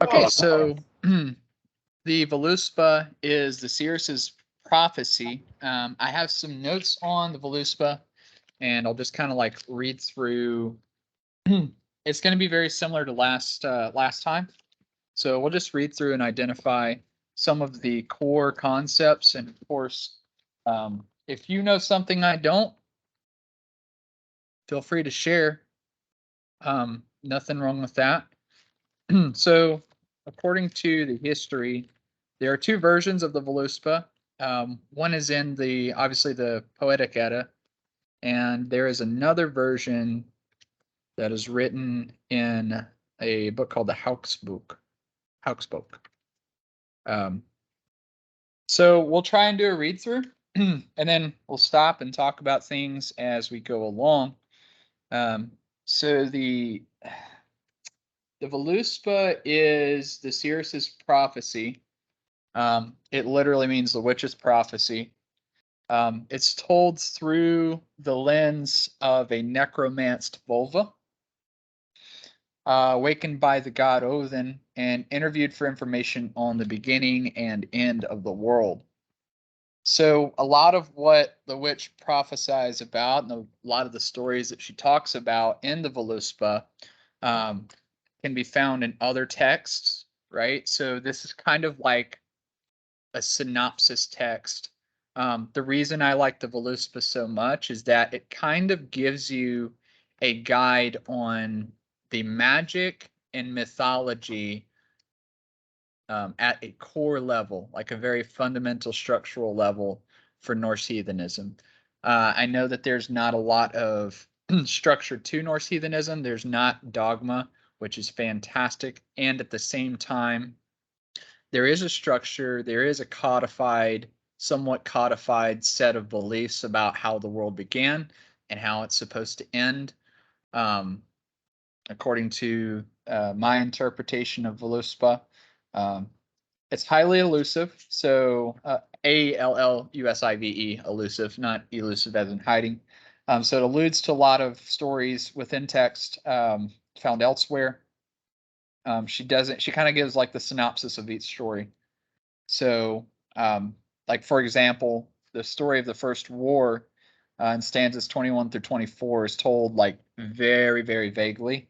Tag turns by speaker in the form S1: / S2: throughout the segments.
S1: Okay, so the Völuspá is the Seeress's prophecy. I have some notes on the Völuspá, and I'll just kind of like read through. It's going to be very similar to last time, so we'll just read through and identify some of the core concepts. And of course, if you know something I don't, feel free to share. Nothing wrong with that. So, according to the history, there are two versions of the Völuspá. One is in obviously the Poetic Edda, and there is another version that is written in a book called the Hauksbok. So we'll try and do a read through, and then we'll stop and talk about things as we go along. So the Völuspá is the Seeress's prophecy. It literally means the witch's prophecy. It's told through the lens of a necromanced vulva, awakened by the god Odin and interviewed for information on the beginning and end of the world. So a lot of what the witch prophesies about, and a lot of the stories that she talks about in the Völuspá, can be found in other texts, right? So this is kind of like a synopsis text. The reason I like the Völuspá so much is that it kind of gives you a guide on the magic and mythology at a core level, like a very fundamental structural level for Norse heathenism. I know that there's not a lot of structure to Norse heathenism. There's not dogma, which is fantastic. And at the same time, there is a structure, there is a somewhat codified set of beliefs about how the world began and how it's supposed to end. According to my interpretation of Völuspá, it's highly elusive. So Allusive, elusive, not elusive as in hiding. So it alludes to a lot of stories within text found elsewhere. She kind of gives like the synopsis of each story. So, like for example, the story of the first war in stanzas 21 through 24 is told like very, very vaguely.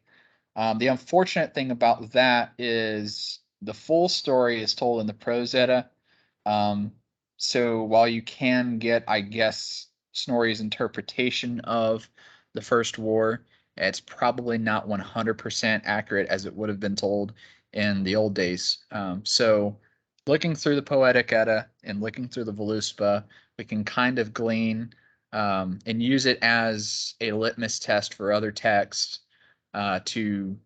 S1: The unfortunate thing about that is the full story is told in the Prose Edda. So while you can get, I guess, Snorri's interpretation of the first war, it's probably not 100% accurate as it would have been told in the old days. So looking through the Poetic Edda and looking through the Völuspá, we can kind of glean and use it as a litmus test for other texts to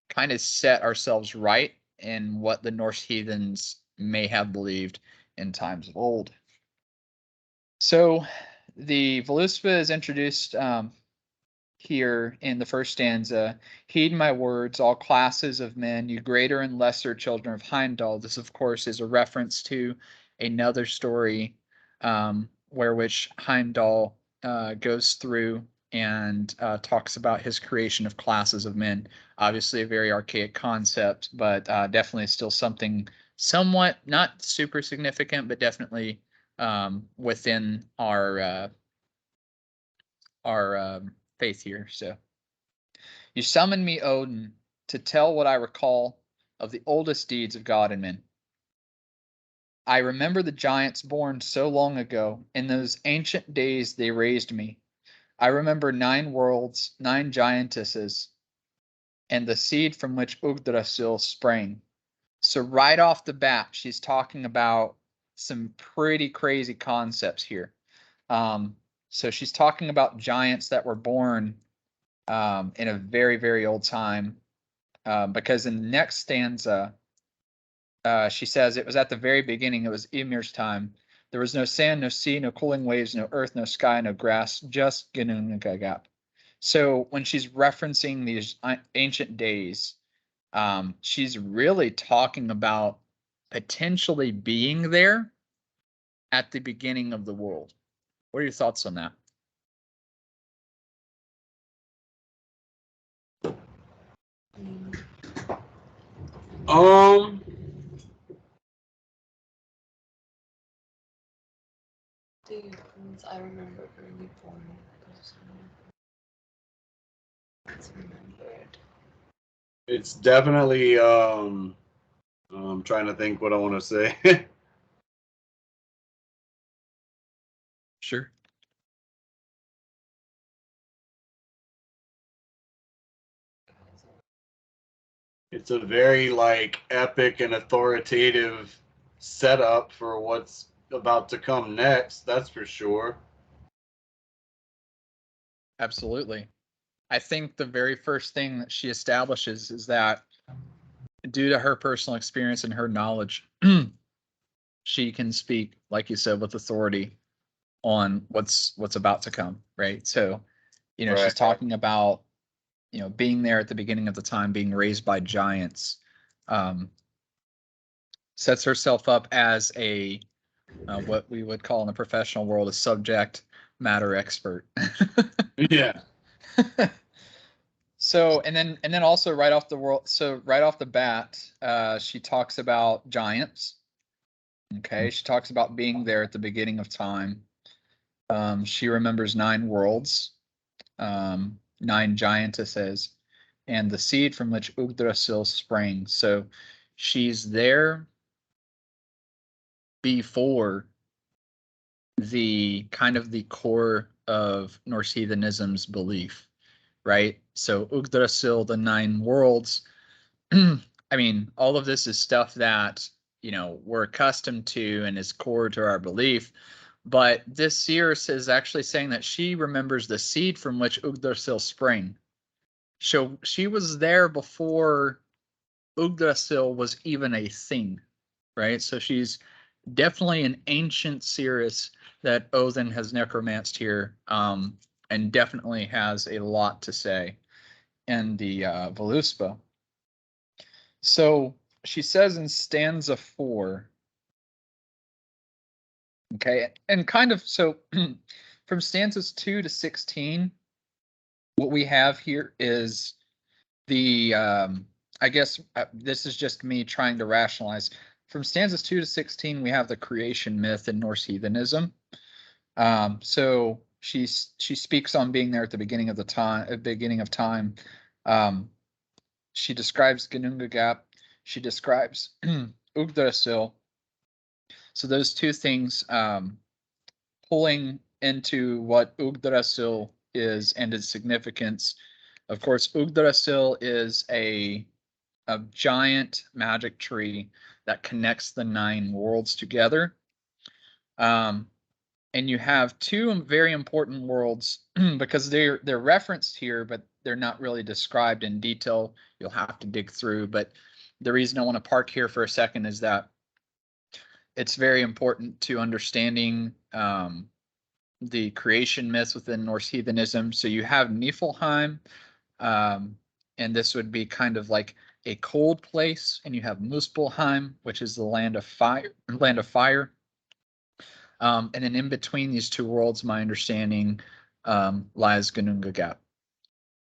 S1: kind of set ourselves right in what the Norse heathens may have believed in times of old. So the Völuspá is introduced here in the first stanza. Heed my words, all classes of men, you greater and lesser children of Heimdall. This, of course, is a reference to another story where which Heimdall goes through and talks about his creation of classes of men. Obviously a very archaic concept, but definitely still something somewhat not super significant, but definitely within our faith here. So, you summoned me, Odin, to tell what I recall of the oldest deeds of God and men. I remember the giants born so long ago. In those ancient days they raised me. I remember 9 worlds, 9 giantesses, and the seed from which Yggdrasil sprang. So right off the bat, she's talking about some pretty crazy concepts here. So she's talking about giants that were born in a very, very old time, because in the next stanza, she says, it was at the very beginning, it was Ymir's time. There was no sand, no sea, no cooling waves, no earth, no sky, no grass, just Ginnungagap. So when she's referencing these ancient days, she's really talking about potentially being there at the beginning of the world. What are your thoughts on that?
S2: Um,
S3: I remember early born. It's remembered.
S2: it's definitely I'm trying to think what I want to say.
S1: Sure.
S2: It's a very like epic and authoritative setup for what's about to come next. That's for sure.
S1: Absolutely. I think the very first thing that she establishes is that due to her personal experience and her knowledge, she can speak, like you said, with authority on what's about to come, right? So, she's
S2: Right.
S1: talking about, being there at the beginning of the time, being raised by giants, um, sets herself up as a what we would call in the professional world a subject matter expert.
S2: Yeah.
S1: So and then also right off the bat, she talks about giants. Okay, she talks about being there at the beginning of time. She remembers 9 worlds, 9 giantesses, and the seed from which Yggdrasil sprang. So she's there before the kind of the core of Norse heathenism's belief, right? So Yggdrasil, the 9 worlds. I mean, all of this is stuff that we're accustomed to and is core to our belief. But this seer is actually saying that she remembers the seed from which Yggdrasil sprang. So she was there before Yggdrasil was even a thing, right? So she's definitely an ancient seeress that Odin has necromanced here, and definitely has a lot to say in the Völuspá. So she says in stanza 4, okay, and kind of so from stanzas 2 to 16, what we have here is the I guess this is just me trying to rationalize. From stanzas 2 to 16, we have the creation myth in Norse heathenism. So she speaks on being there at the beginning of the time, beginning of time. Um, she describes Ginnungagap. She describes Yggdrasil. So those two things, pulling into what Yggdrasil is and its significance. Of course, Yggdrasil is a giant magic tree that connects the 9 worlds together. And you have two very important worlds because they're referenced here, but they're not really described in detail. You'll have to dig through. But the reason I want to park here for a second is that it's very important to understanding the creation myths within Norse heathenism. So you have Niflheim, um, and this would be kind of like a cold place, and you have Muspelheim, which is the land of fire. Land of fire. And then in between these two worlds, my understanding, lies Ginnungagap.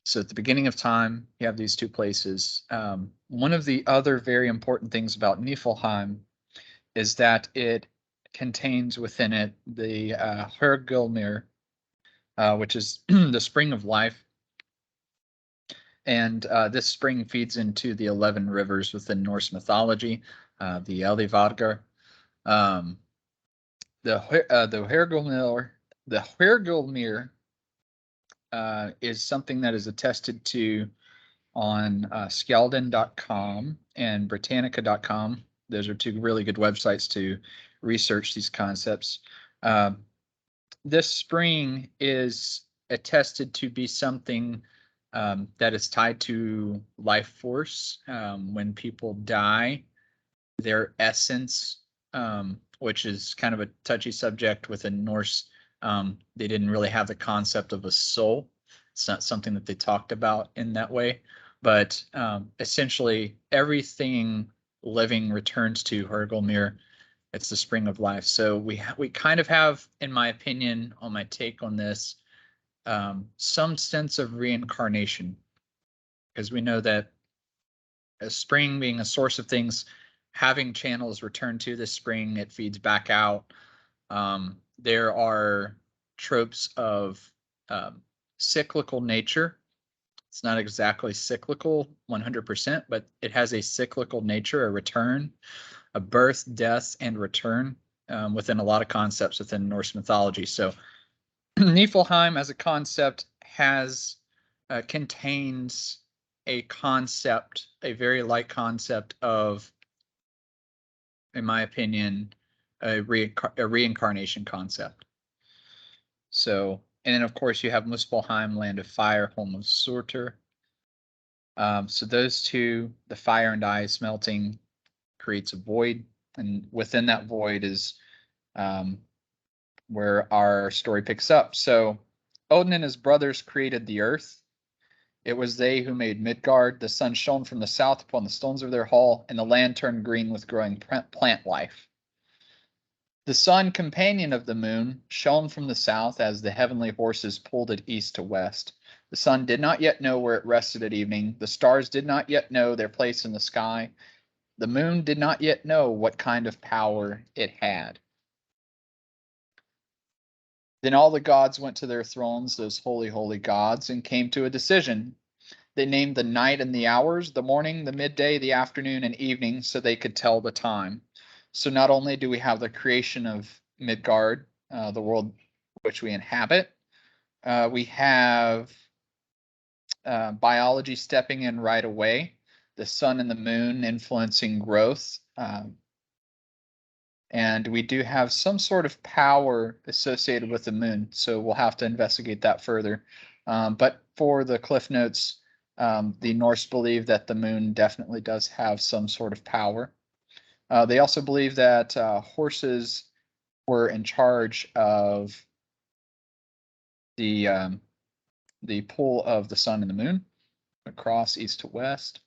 S1: So at the beginning of time, you have these two places. One of the other very important things about Niflheim is that it contains within it the Hergulmir, which is the spring of life. And this spring feeds into the 11 rivers within Norse mythology, the Elivardgar. Um, the Hergulmir is something that is attested to on Skjalden.com and Britannica.com. Those are two really good websites to research these concepts. Um, this spring is attested to be something that is tied to life force. When people die, their essence, which is kind of a touchy subject within Norse, they didn't really have the concept of a soul. It's not something that they talked about in that way. But essentially, everything living returns to Hergulmir. It's the spring of life. So we kind of have, in my opinion, on my take on this, some sense of reincarnation, because we know that A spring being a source of things, having channels return to the spring, it feeds back out. There are tropes of cyclical nature. It's not exactly cyclical 100%, but it has a cyclical nature, a return, a birth, death, and return within a lot of concepts within Norse mythology. So Niflheim as a concept has contains a concept, a very light concept of, in my opinion, a reincarnation concept. So, and then of course you have Muspelheim, Land of Fire, Home of Surtur. So those two, the fire and ice melting, creates a void, and within that void is where our story picks up. So Odin and his brothers created the earth. It was they who made Midgard. The sun shone from the south upon the stones of their hall, and the land turned green with growing plant life. The sun, companion of the moon, shone from the south as the heavenly horses pulled it east to west. The sun did not yet know where it rested at evening. The stars did not yet know their place in the sky. The moon did not yet know what kind of power it had. Then all the gods went to their thrones, those holy, holy gods, and came to a decision. They named the night and the hours, the morning, the midday, the afternoon, and evening, so they could tell the time. So not only do we have the creation of Midgard, the world which we inhabit, we have biology stepping in right away, the sun and the moon influencing growth, and we do have some sort of power associated with the moon, so we'll have to investigate that further. But for the cliff notes, the Norse believe that the moon definitely does have some sort of power. They also believe that horses were in charge of the pull of the sun and the moon across east to west.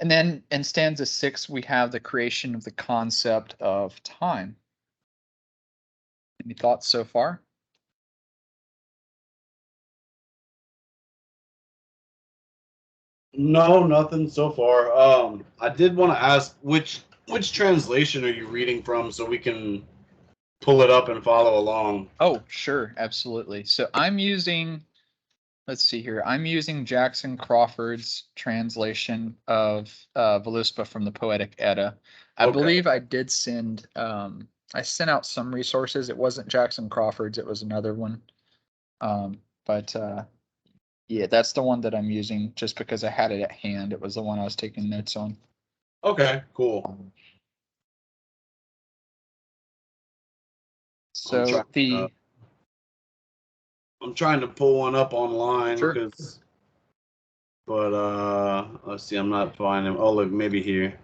S1: And then in stanza 6, we have the creation of the concept of time. Any thoughts so far?
S2: No, nothing so far. I did want to ask which translation are you reading from so we can pull it up and follow along.
S1: Oh, sure, absolutely. So I'm using, let's see here. I'm using Jackson Crawford's translation of Völuspá from the Poetic Edda. I believe I did send, I sent out some resources. It wasn't Jackson Crawford's, it was another one. But yeah, that's the one that I'm using just because I had it at hand. It was the one I was taking notes on.
S2: Okay, cool.
S1: So
S2: I'm trying to pull one up online
S1: Sure.
S2: because, but let's see, I'm not finding. Oh, look, maybe here.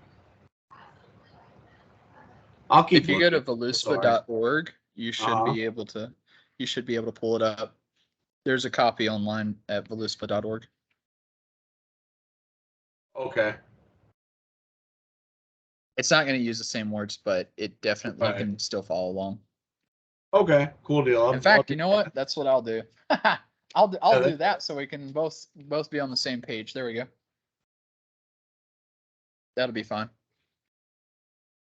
S2: I'll keep.
S1: If you go to völuspá.org, you should be able to. You should be able to pull it up. There's a copy online at völuspá.org.
S2: Okay.
S1: It's not going to use the same words, but it definitely can still follow along.
S2: Okay, cool deal.
S1: In fact, you know what? That's what I'll do. I'll do that so we can both be on the same page. There we go. That'll be fine.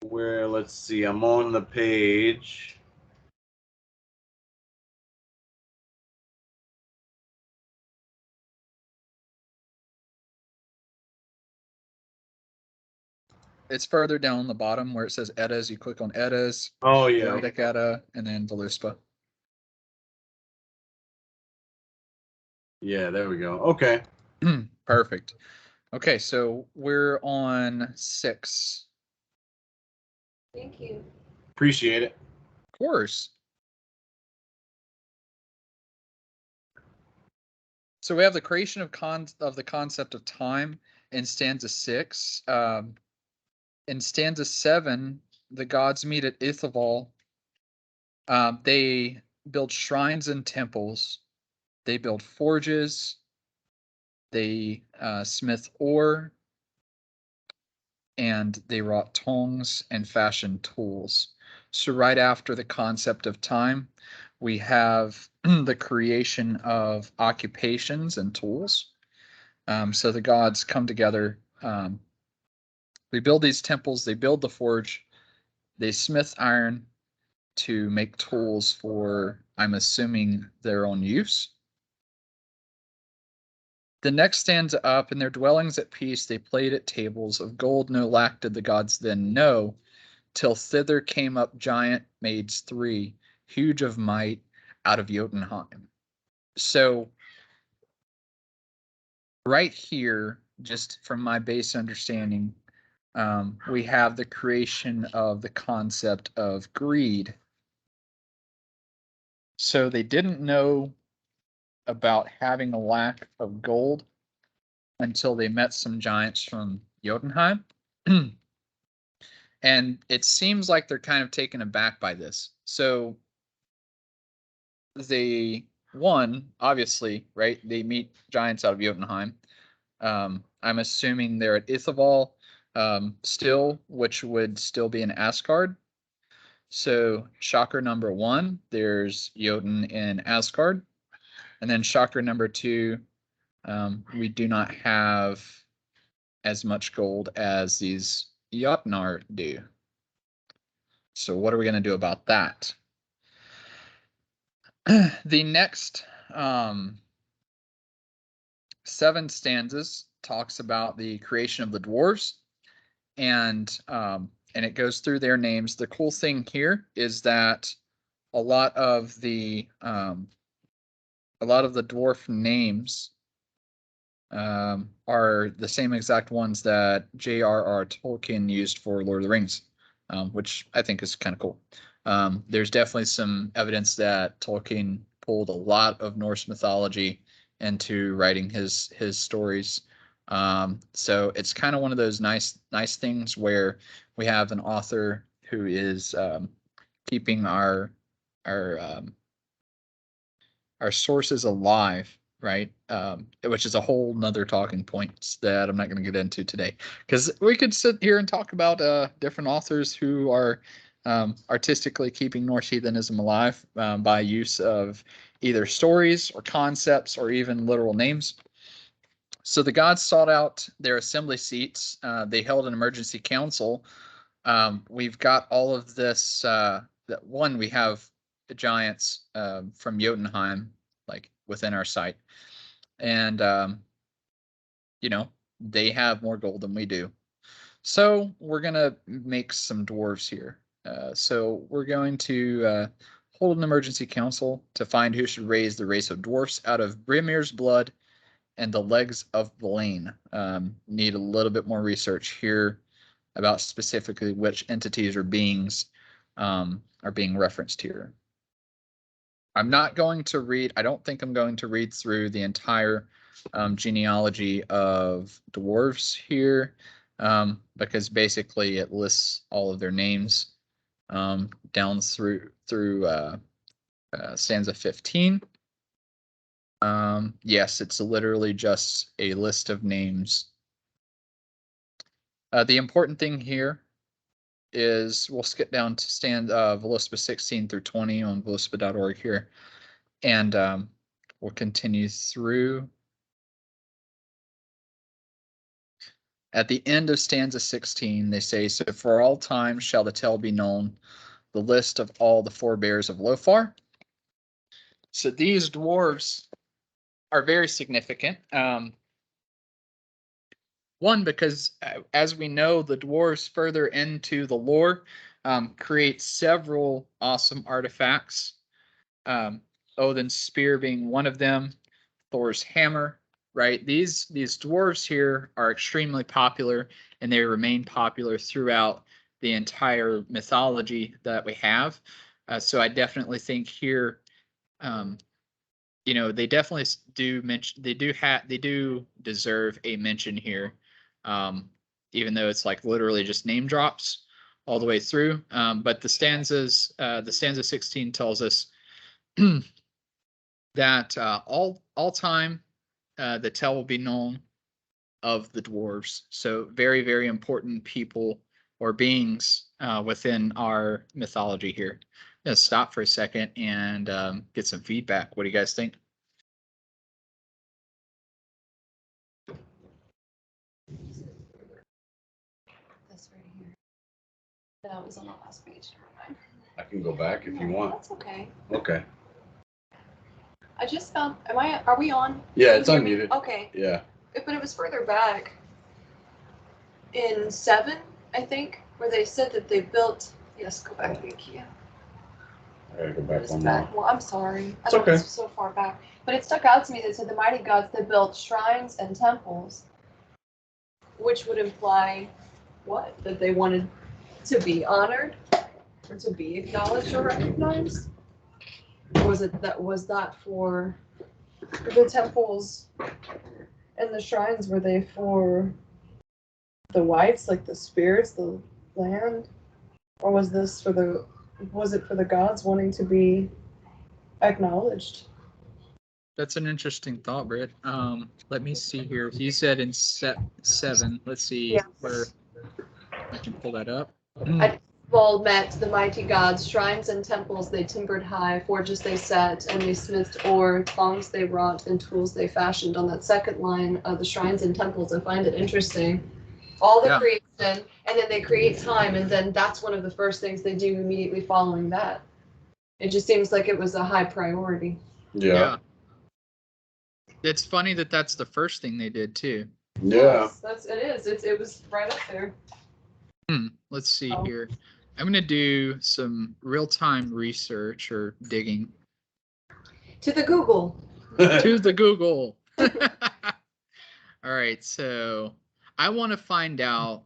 S2: Where, let's see, I'm on the page.
S1: It's further down on the bottom where it says Eddas. You click on Eddas.
S2: Oh yeah.
S1: Poetic Edda, and then Völuspá.
S2: Yeah, there we go. Okay.
S1: Perfect. Okay, so we're on 6.
S3: Thank you.
S2: Appreciate it.
S1: Of course. So we have the creation of the concept of time in stanza 6. In stanza 7, the gods meet at Ithaval. They build shrines and temples. They build forges. They smith ore. And they wrought tongs and fashioned tools. So right after the concept of time, we have the creation of occupations and tools. So the gods come together. They build these temples. They build the forge. They smith iron to make tools for, I'm assuming, their own use. The next stanza up, in their dwellings at peace, they played at tables of gold. No lack did the gods then know, till thither came up giant maids three, huge of might, out of Jotunheim. So right here, just from my base understanding, we have the creation of the concept of greed. So they didn't know about having a lack of gold until they met some giants from Jotunheim. And it seems like they're kind of taken aback by this. So they, one, obviously, right? They meet giants out of Jotunheim. I'm assuming they're at Ithaval still, which would still be in Asgard. So shocker number one, there's Jotun in Asgard. And then shocker number two, we do not have as much gold as these Jotnar do. So what are we going to do about that? The next 7 stanzas talks about the creation of the dwarves, and it goes through their names. The cool thing here is that a lot of the dwarf names are the same exact ones that J.R.R. Tolkien used for Lord of the Rings, which I think is kind of cool. There's definitely some evidence that Tolkien pulled a lot of Norse mythology into writing his stories. So it's kind of one of those nice things where we have an author who is keeping our sources alive, right? Which is a whole nother talking points that I'm not going to get into today, because we could sit here and talk about different authors who are artistically keeping Norse heathenism alive by use of either stories or concepts or even literal names. So the gods sought out their assembly seats. They held an emergency council. We've got all of this. That one, we have the giants from Jotunheim, like within our sight, and they have more gold than we do. So we're gonna make some dwarves here. So we're going to hold an emergency council to find who should raise the race of dwarfs out of Brimir's blood and the legs of Blaine. Need a little bit more research here about specifically which entities or beings are being referenced here. I'm not going to read, I don't think I'm going to read through the entire genealogy of dwarves here, because basically it lists all of their names down through stanza 15. Yes, it's literally just a list of names. The important thing here is we'll skip down to Völuspá 16 through 20 on völuspá.org here, and we'll continue through. At the end of stanza 16, they say, so for all time shall the tale be known, the list of all the forebears of Lofar. So these dwarves are very significant. One, because as we know, the dwarves further into the lore create several awesome artifacts. Odin's spear being one of them, Thor's hammer, right? These dwarves here are extremely popular, and they remain popular throughout the entire mythology that we have. So I definitely think here, they definitely do mention, they do deserve a mention here, even though it's like literally just name drops all the way through. But the stanza 16 tells us that all time the tale will be known of the dwarves. So very, very important people or beings within our mythology here. Let's stop for a second and get some feedback. What do you guys think?
S3: That was on the last page. Never mind.
S2: I can go back if you want.
S3: That's okay.
S2: Okay.
S3: I just found. Are we on?
S2: Yeah,
S3: Can
S2: it's
S3: you hear me?
S2: unmuted.
S3: Okay.
S2: Yeah.
S3: But it was further back. In 7, I think, where they said that they built. Yes, go back, Vicky.
S2: I gotta go
S3: It
S2: back
S3: was
S2: one
S3: back.
S2: more.
S3: Well, I'm sorry.
S2: It's
S3: I know
S2: okay.
S3: it's so far back. But it stuck out to me that it said the mighty gods that built shrines and temples, which would imply what? That they wanted to be honored or to be acknowledged or recognized? Or was that for the temples and the shrines, were they for the whites, like the spirits, the land? Or was it for the gods wanting to be acknowledged?
S1: That's an interesting thought, Britt. Let me see here. You said in 7. Let's see
S3: Yes.
S1: where I can pull that up.
S3: Well, met the mighty gods, shrines and temples they timbered high, forges they set, and they smithed ore, thongs they wrought, and tools they fashioned. On that second line of the shrines and temples, I find it interesting. All the
S1: Yeah.
S3: creation, and then they create time, and then that's one of the first things they do immediately following that. It just seems like it was a high priority.
S2: Yeah.
S1: It's funny that that's the first thing they did too.
S2: Yeah.
S3: Yes, it was right up there.
S1: Let's see
S3: Oh.
S1: here. I'm gonna do some real-time research or digging.
S3: To the Google.
S1: To the Google. All right, so I want to find out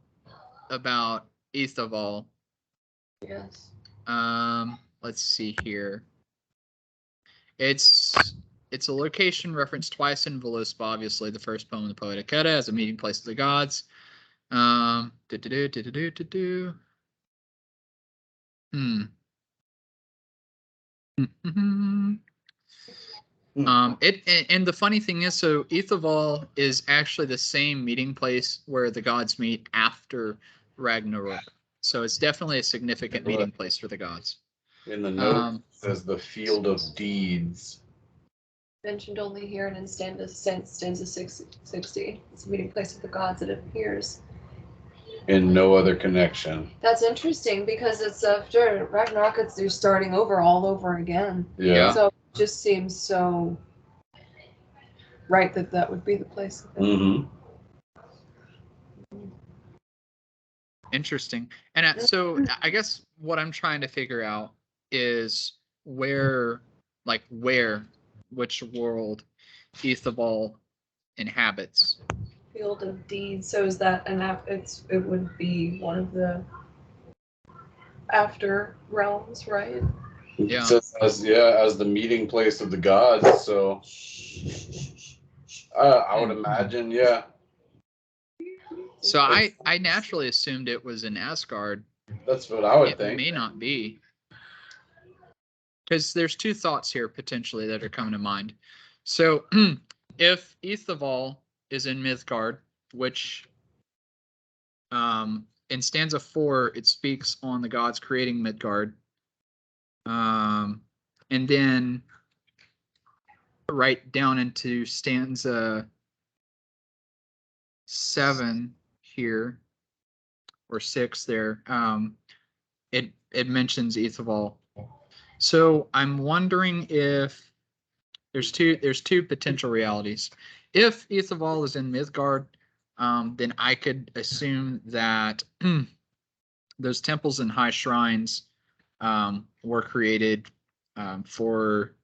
S1: about Ethoval.
S3: Yes.
S1: Let's see here. It's a location referenced twice in Völuspá, obviously the first poem of the Poetic Edda, as a meeting place of the gods. And the funny thing is, so Ethoval is actually the same meeting place where the gods meet after Ragnarok. So it's definitely a significant meeting place for the gods.
S2: In the note it says the field of deeds.
S3: Mentioned only here and in stanza 60. It's a meeting place of the gods, it appears.
S2: And no other connection.
S3: That's interesting because it's after Ragnarok, they're starting all over again.
S2: Yeah.
S3: So it just seems so right that would be the place.
S2: Mm-hmm.
S1: Interesting. And so I guess what I'm trying to figure out is which world Ethoval inhabits.
S3: Field of Deeds. So is that it would be one of the after realms, right?
S1: Yeah.
S2: It says as the meeting place of the gods. So I would imagine, yeah.
S1: So I naturally assumed it was in Asgard.
S2: That's what I would think.
S1: It may not be. Because there's two thoughts here potentially that are coming to mind. So if Ethoval is in Midgard, which in stanza 4 it speaks on the gods creating Midgard, and then right down into stanza 7 here or 6 there, it mentions Ethoval. So I'm wondering if there's two potential realities. If Ethoval is in Midgard, then I could assume that those temples and high shrines were created for,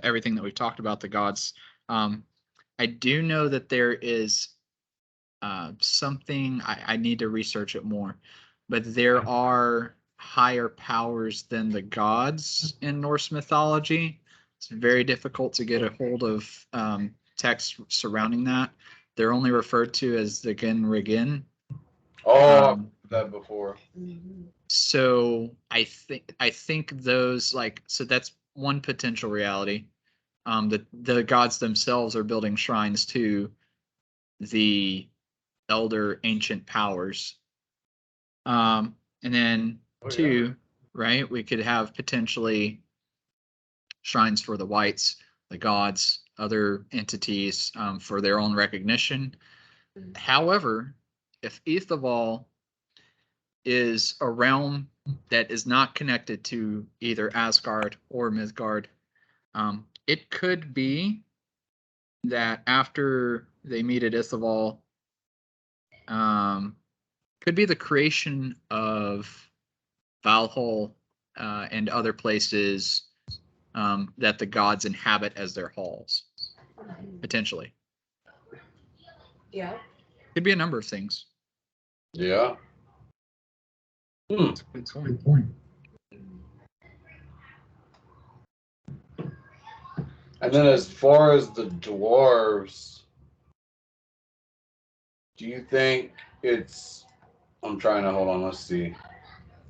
S1: everything that we've talked about, the gods. I do know that there is something, I need to research it more, but there are higher powers than the gods in Norse mythology. It's very difficult to get a hold of texts surrounding that. They're only referred to as the Genregin.
S2: Oh, I've heard that before.
S1: So I think those, so that's one potential reality. That the gods themselves are building shrines to the elder ancient powers. And then two, right? We could have potentially shrines for the whites, the gods, other entities for their own recognition. However, if Ethoval is a realm that is not connected to either Asgard or Midgard. It could be that after they meet at Ithaval, could be the creation of Valhall and other places that the gods inhabit as their halls, potentially.
S3: Yeah.
S1: Could be a number of things.
S2: Yeah.
S1: That's a good point.
S2: And then as far as the dwarves, do you think it's... I'm trying to hold on, let's see.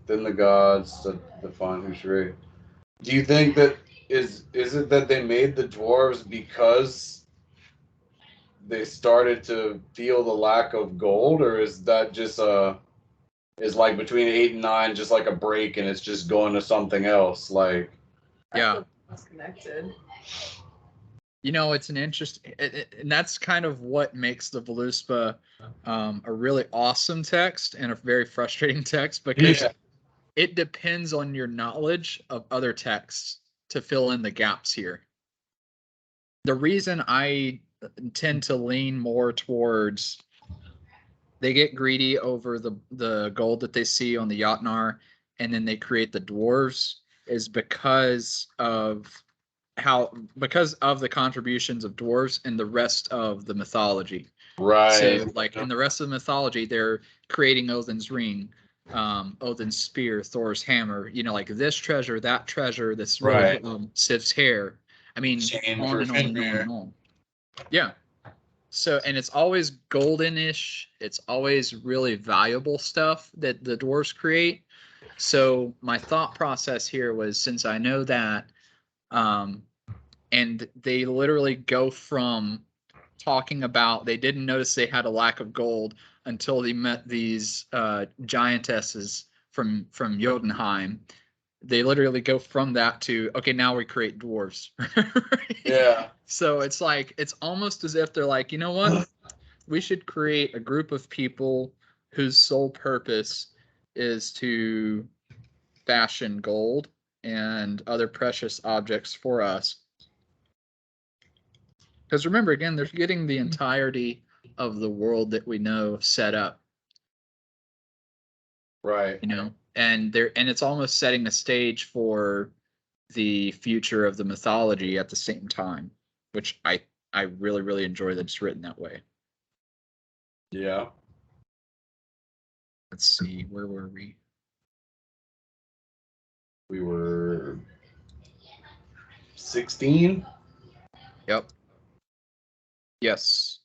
S2: Then the gods that define who's right. Do you think that is it that they made the dwarves because they started to feel the lack of gold, or is that just is like between 8 and 9 just like a break and it's just going to something else? Like,
S1: Yeah.
S3: It's connected.
S1: You know, it's an interesting, and that's kind of what makes the Völuspá a really awesome text and a very frustrating text, because it depends on your knowledge of other texts to fill in the gaps here. The reason I tend to lean more towards they get greedy over the gold that they see on the Jotnar, and then they create the dwarves, is because of the contributions of dwarves and the rest of the mythology.
S2: right.
S1: So like in the rest of the mythology, they're creating Odin's ring, Odin's spear, Thor's hammer, you know, like this treasure, that treasure, this really Sif's hair. I mean,
S2: Chain
S1: on
S2: for
S1: and on and on
S2: Fenrir.
S1: and on. Yeah. So, and it's always goldenish. It's always really valuable stuff that the dwarves create. So my thought process here was, since I know that, and they literally go from talking about they didn't notice they had a lack of gold until they met these giantesses from Jotunheim. They literally go from that to, okay, now we create dwarves.
S2: Yeah.
S1: So it's like, it's almost as if they're like, you know what? We should create a group of people whose sole purpose is to fashion gold and other precious objects for us. Because remember, again, they're getting the entirety of the world that we know set up.
S2: Right.
S1: You know, and it's almost setting a stage for the future of the mythology at the same time, which I really, really enjoy that it's written that way.
S2: Yeah.
S1: Let's see, where were we?
S2: We were 16.
S1: Yep. Yes.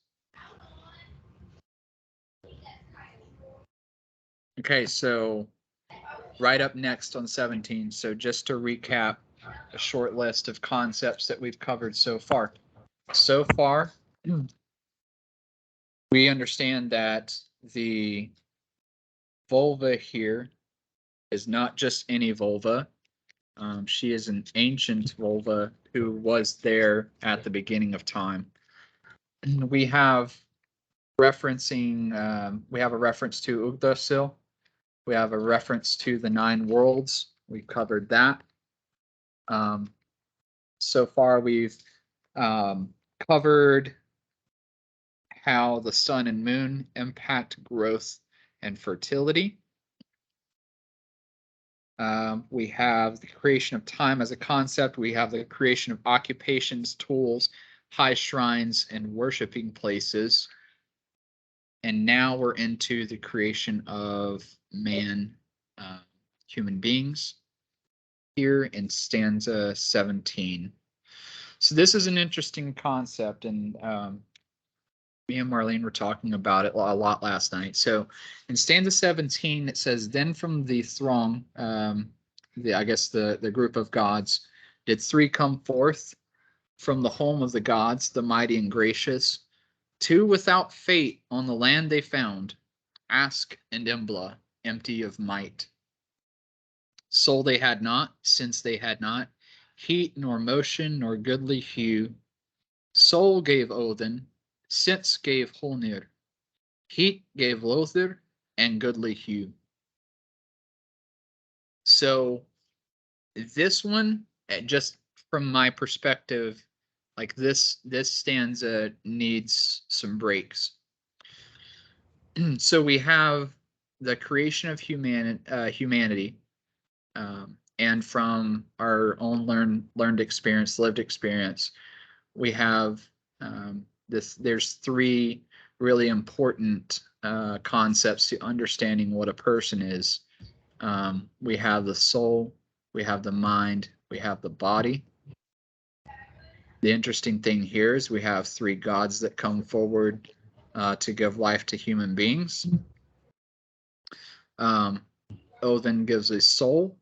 S1: Okay, so right up next on 17. So just to recap a short list of concepts that we've covered so far. So far, we understand that the vulva here is not just any vulva. She is an ancient vulva who was there at the beginning of time. We have we have a reference to Ugdasil. We have a reference to the 9 worlds. We've covered that. So far, we've covered how the sun and moon impact growth and fertility. We have the creation of time as a concept. We have the creation of occupations, tools, high shrines, and worshiping places. And now we're into the creation of man, human beings, here in stanza 17. So this is an interesting concept, and me and Marlene were talking about it a lot last night. So in stanza 17, it says, then from the throng, I guess the group of gods, did 3 come forth from the home of the gods, the mighty and gracious. 2 without fate on the land they found, Ask and Embla, empty of might. Soul they had not, since they had not heat nor motion nor goodly hue. Soul gave Odin, sense gave Holnir, heat gave Lothir, and goodly hue. So this one, just from my perspective, like this stanza needs some breaks. So we have the creation of humanity, and from our own learned experience, lived experience, we have there's three really important concepts to understanding what a person is. We have the soul, we have the mind, we have the body. The interesting thing here is we have three gods that come forward to give life to human beings. Odin gives a soul.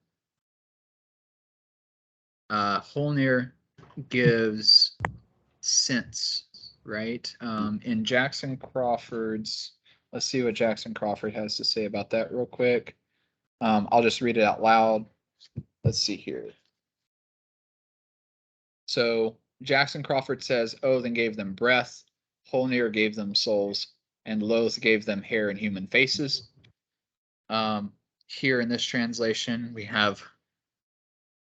S1: Holnir gives sense, right? In Jackson Crawford's, let's see what Jackson Crawford has to say about that real quick. I'll just read it out loud. Let's see here. So Jackson Crawford says, Odin gave them breath, Holnir gave them souls, and Loth gave them hair and human faces. Here in this translation, we have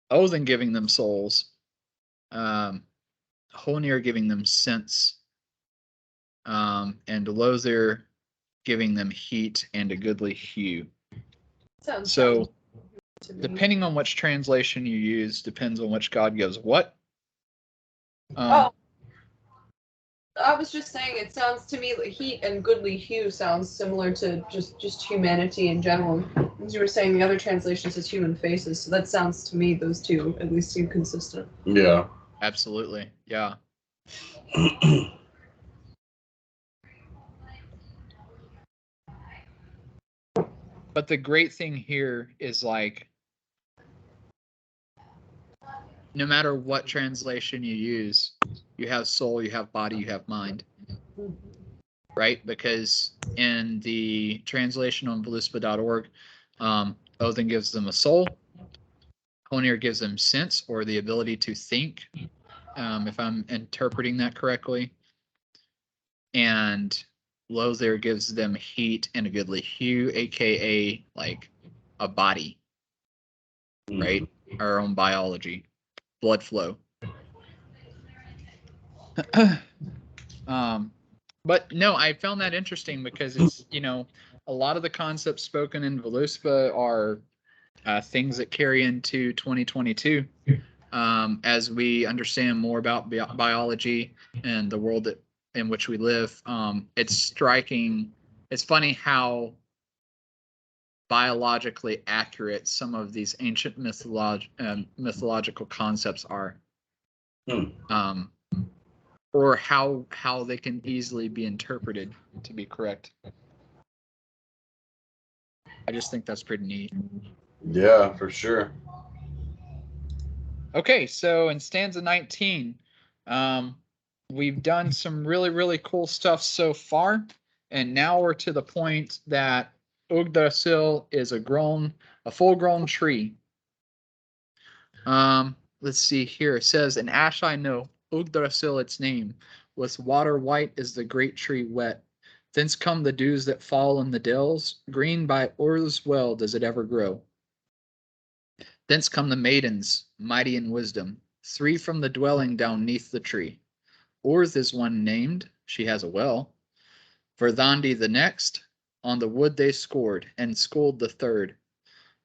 S1: Odin giving them souls, Holnir giving them sense, and Lothar giving them heat and a goodly hue. So depending on which translation you use, depends on which god gives what.
S3: I was just saying, it sounds to me like heat and goodly hue sounds similar to just humanity in general. As you were saying, the other translation says human faces, so that sounds to me those two at least seem consistent.
S2: Yeah.
S1: Absolutely. Yeah. But the great thing here is like, no matter what translation you use, you have soul, you have body, you have mind. Right? Because in the translation on Völuspá.org, Odin gives them a soul. Honir gives them sense, or the ability to think, if I'm interpreting that correctly. And Lothar gives them heat and a goodly hue, aka like a body, right? Our own biology, blood flow. But no, I found that interesting because it's, a lot of the concepts spoken in Völuspá are things that carry into 2022 as we understand more about biology and the world in which we live. It's striking. It's funny how biologically accurate some of these ancient mythological concepts are. Or how they can easily be interpreted to be correct. I just think that's pretty neat.
S2: Yeah, for sure.
S1: Okay, so in stanza 19, we've done some really, really cool stuff so far, and now we're to the point that Yggdrasil is a full-grown tree. Let's see here. It says, "An ash I know, Yggdrasil its name, with water white is the great tree wet. Thence come the dews that fall in the dells, green by Or's well does it ever grow. Thence come the maidens, mighty in wisdom, three from the dwelling down neath the tree. Orth is one named, she has a well. Verdandi the next, on the wood they scored, and Skuld the third.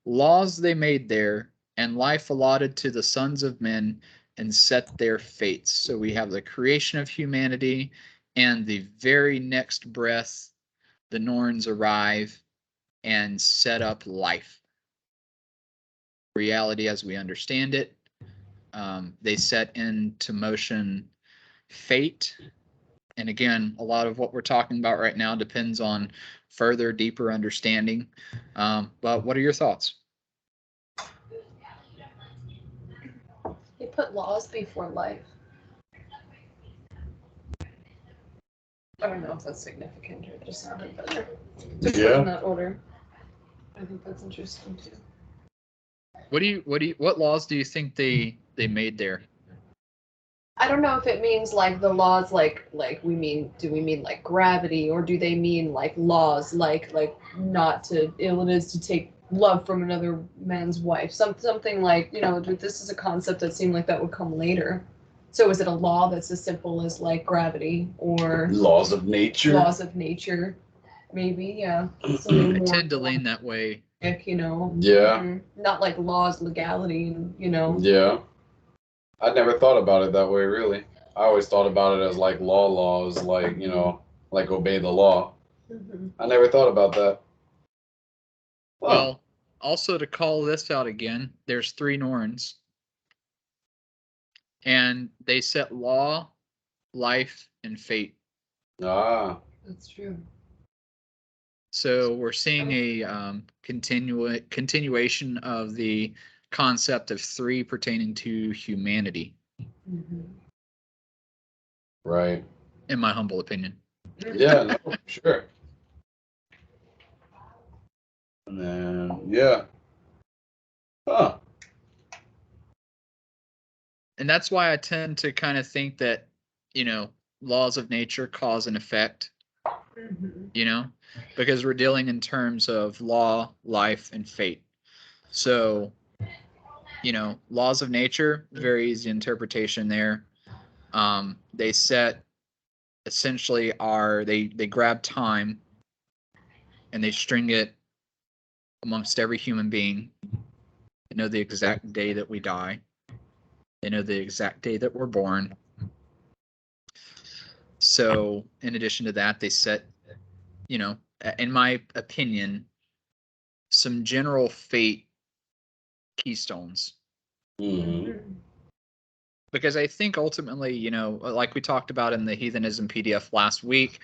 S1: Laws they made there, and life allotted to the sons of men, and set their fates." So we have the creation of humanity, and the very next breath, the Norns arrive and set up life. Reality as we understand it. They set into motion fate. And again, a lot of what we're talking about right now depends on further, deeper understanding. But what are your thoughts?
S3: They put laws before life. I don't know if that's significant or just sounded better.
S2: Yeah.
S3: In that order. I think that's interesting too.
S1: What laws do you think they made there?
S3: I don't know if it means like the laws do we mean like gravity, or do they mean like laws like not to it is to take love from another man's wife. Something like, this is a concept that seemed like that would come later. So is it a law that's as simple as like gravity or
S2: Laws of nature.
S3: laws of nature? Maybe, yeah. Something
S1: I
S3: more
S1: tend to lean that way.
S3: Yeah. Not like laws, legality, and
S2: Yeah. I never thought about it that way, really. I always thought about it as like laws, like, like obey the law.
S3: Mhm.
S2: I never thought about that. Huh.
S1: Well, also to call this out again, there's 3 Norns. And they set law, life, and fate.
S2: Ah.
S3: That's true.
S1: So we're seeing a continuation of the concept of 3 pertaining to humanity,
S3: Mhm.
S2: Right.
S1: in my humble opinion.
S2: Yeah, no, sure. And then, yeah. Huh.
S1: And that's why I tend to kind of think that, laws of nature cause and effect,
S3: Mhm.
S1: because we're dealing in terms of law, life, and fate. So, laws of nature, very easy interpretation there. They set essentially they grab time and they string it amongst every human being. They know the exact day that we die. They know the exact day that we're born. So, in addition to that, they set, in my opinion, some general fate keystones.
S2: Mm-hmm.
S1: Because I think ultimately, like we talked about in the Heathenism PDF last week,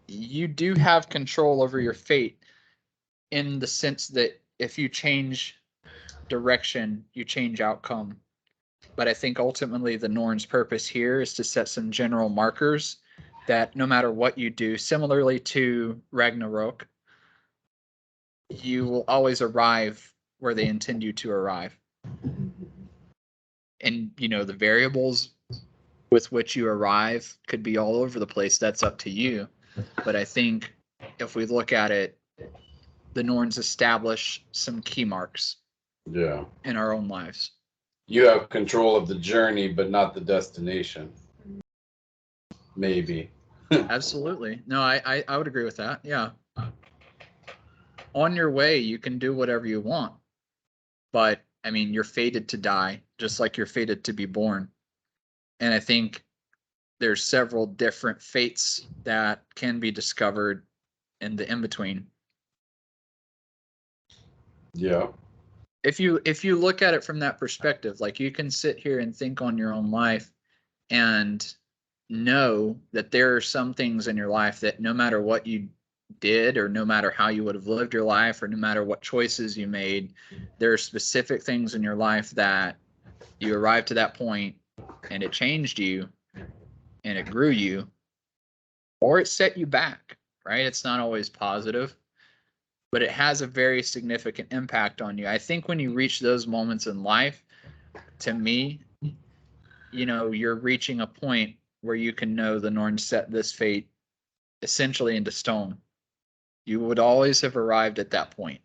S1: you do have control over your fate in the sense that if you change direction, you change outcome. But I think ultimately the Norn's purpose here is to set some general markers that no matter what you do, similarly to Ragnarok, you will always arrive where they intend you to arrive. And, the variables with which you arrive could be all over the place. That's up to you. But I think if we look at it, the Norns establish some key marks
S2: Yeah.
S1: in our own lives.
S2: You have control of the journey, but not the destination. Maybe.
S1: Absolutely. No, I would agree with that. Yeah. On your way, you can do whatever you want. But I mean, you're fated to die, just like you're fated to be born. And I think there's several different fates that can be discovered in the in-between.
S2: Yeah.
S1: If you look at it from that perspective, like you can sit here and think on your own life and know that there are some things in your life that no matter what you did or no matter how you would have lived your life or no matter what choices you made, there are specific things in your life that you arrived to that point and it changed you and it grew you or it set you back, right? It's not always positive, but it has a very significant impact on you. I think when you reach those moments in life, to me, you're reaching a point where you can know the Norn set this fate essentially into stone. You would always have arrived at that point.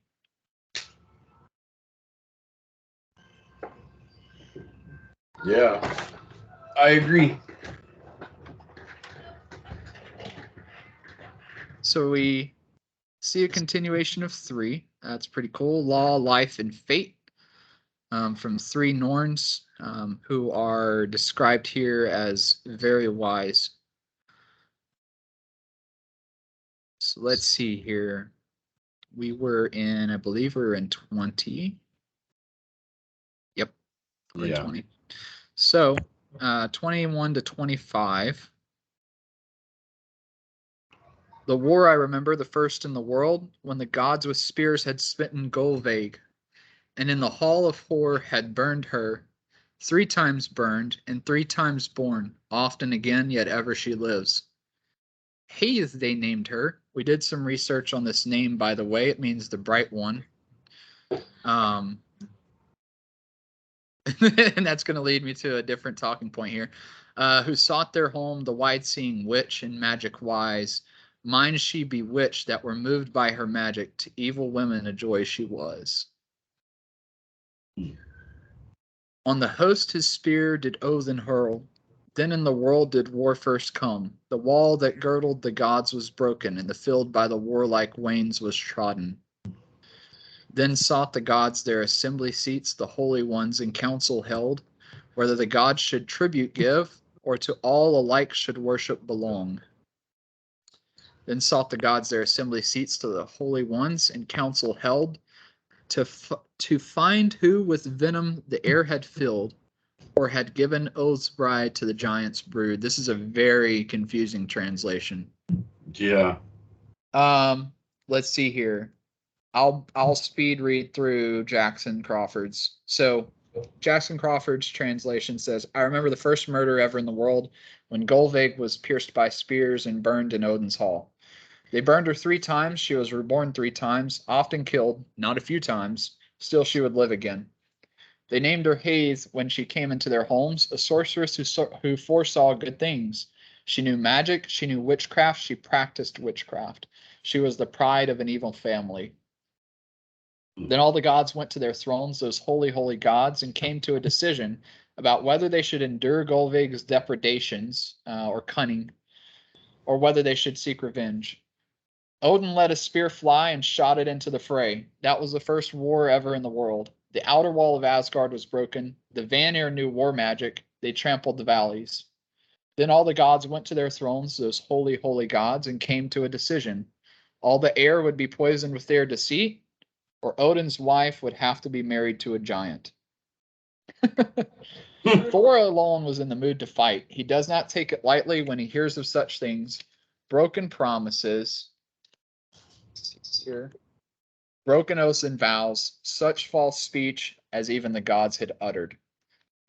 S2: Yeah. I agree.
S1: So we see a continuation of 3. That's pretty cool. Law, life, and fate, from 3 Norns, who are described here as very wise. So let's see here. I believe we were in 20. Yep, we're in 20. So 21 to 25. The war I remember, the first in the world, when the gods with spears had smitten Golvaig, and in the hall of Hor had burned her, 3 times burned, and 3 times born, oft and again, yet ever she lives. Hath they named her. We did some research on this name, by the way. It means the bright one. And that's going to lead me to a different talking point here. Who sought their home, the wide-seeing witch in magic wise, Minds she bewitched that were moved by her magic, to evil women a joy she was. On the host his spear did Odin hurl. Then in the world did war first come. The wall that girdled the gods was broken, and the field by the warlike wains was trodden. Then sought the gods their assembly seats, the holy ones in council held, whether the gods should tribute give, or to all alike should worship belong. Then sought the gods their assembly seats, to the holy ones in council held, to find who with venom the air had filled, or had given oath's bride to the giant's brood. This is a very confusing translation.
S2: Yeah.
S1: Let's see here. I'll speed read through Jackson Crawford's. So Jackson Crawford's translation says, I remember the first murder ever in the world when Gullveig was pierced by spears and burned in Odin's hall. They burned her 3 times. She was reborn 3 times, often killed, not a few times. Still she would live again. They named her Haze when she came into their homes, a sorceress who foresaw good things. She knew magic, she knew witchcraft, she practiced witchcraft. She was the pride of an evil family. Then all the gods went to their thrones, those holy, holy gods, and came to a decision about whether they should endure Gullveig's depredations or cunning, or whether they should seek revenge. Odin let a spear fly and shot it into the fray. That was the first war ever in the world. The outer wall of Asgard was broken. The Vanir knew war magic. They trampled the valleys. Then all the gods went to their thrones, those holy, holy gods, and came to a decision. All the air would be poisoned with their deceit, or Odin's wife would have to be married to a giant. Thor alone was in the mood to fight. He does not take it lightly when he hears of such things. Broken promises, here, broken oaths and vows, such false speech as even the gods had uttered.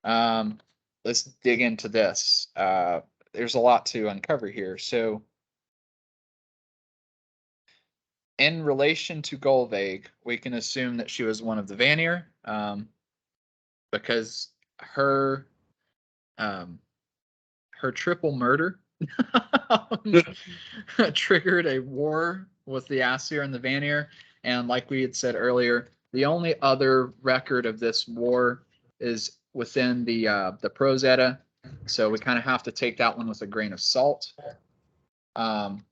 S1: Let's dig into this. There's a lot to uncover here. So, in relation to Gullveig, we can assume that she was one of the Vanir, because her triple murder triggered a war with the Aesir and the Vanir. And like we had said earlier, the only other record of this war is within the Prose Edda. So we kind of have to take that one with a grain of salt,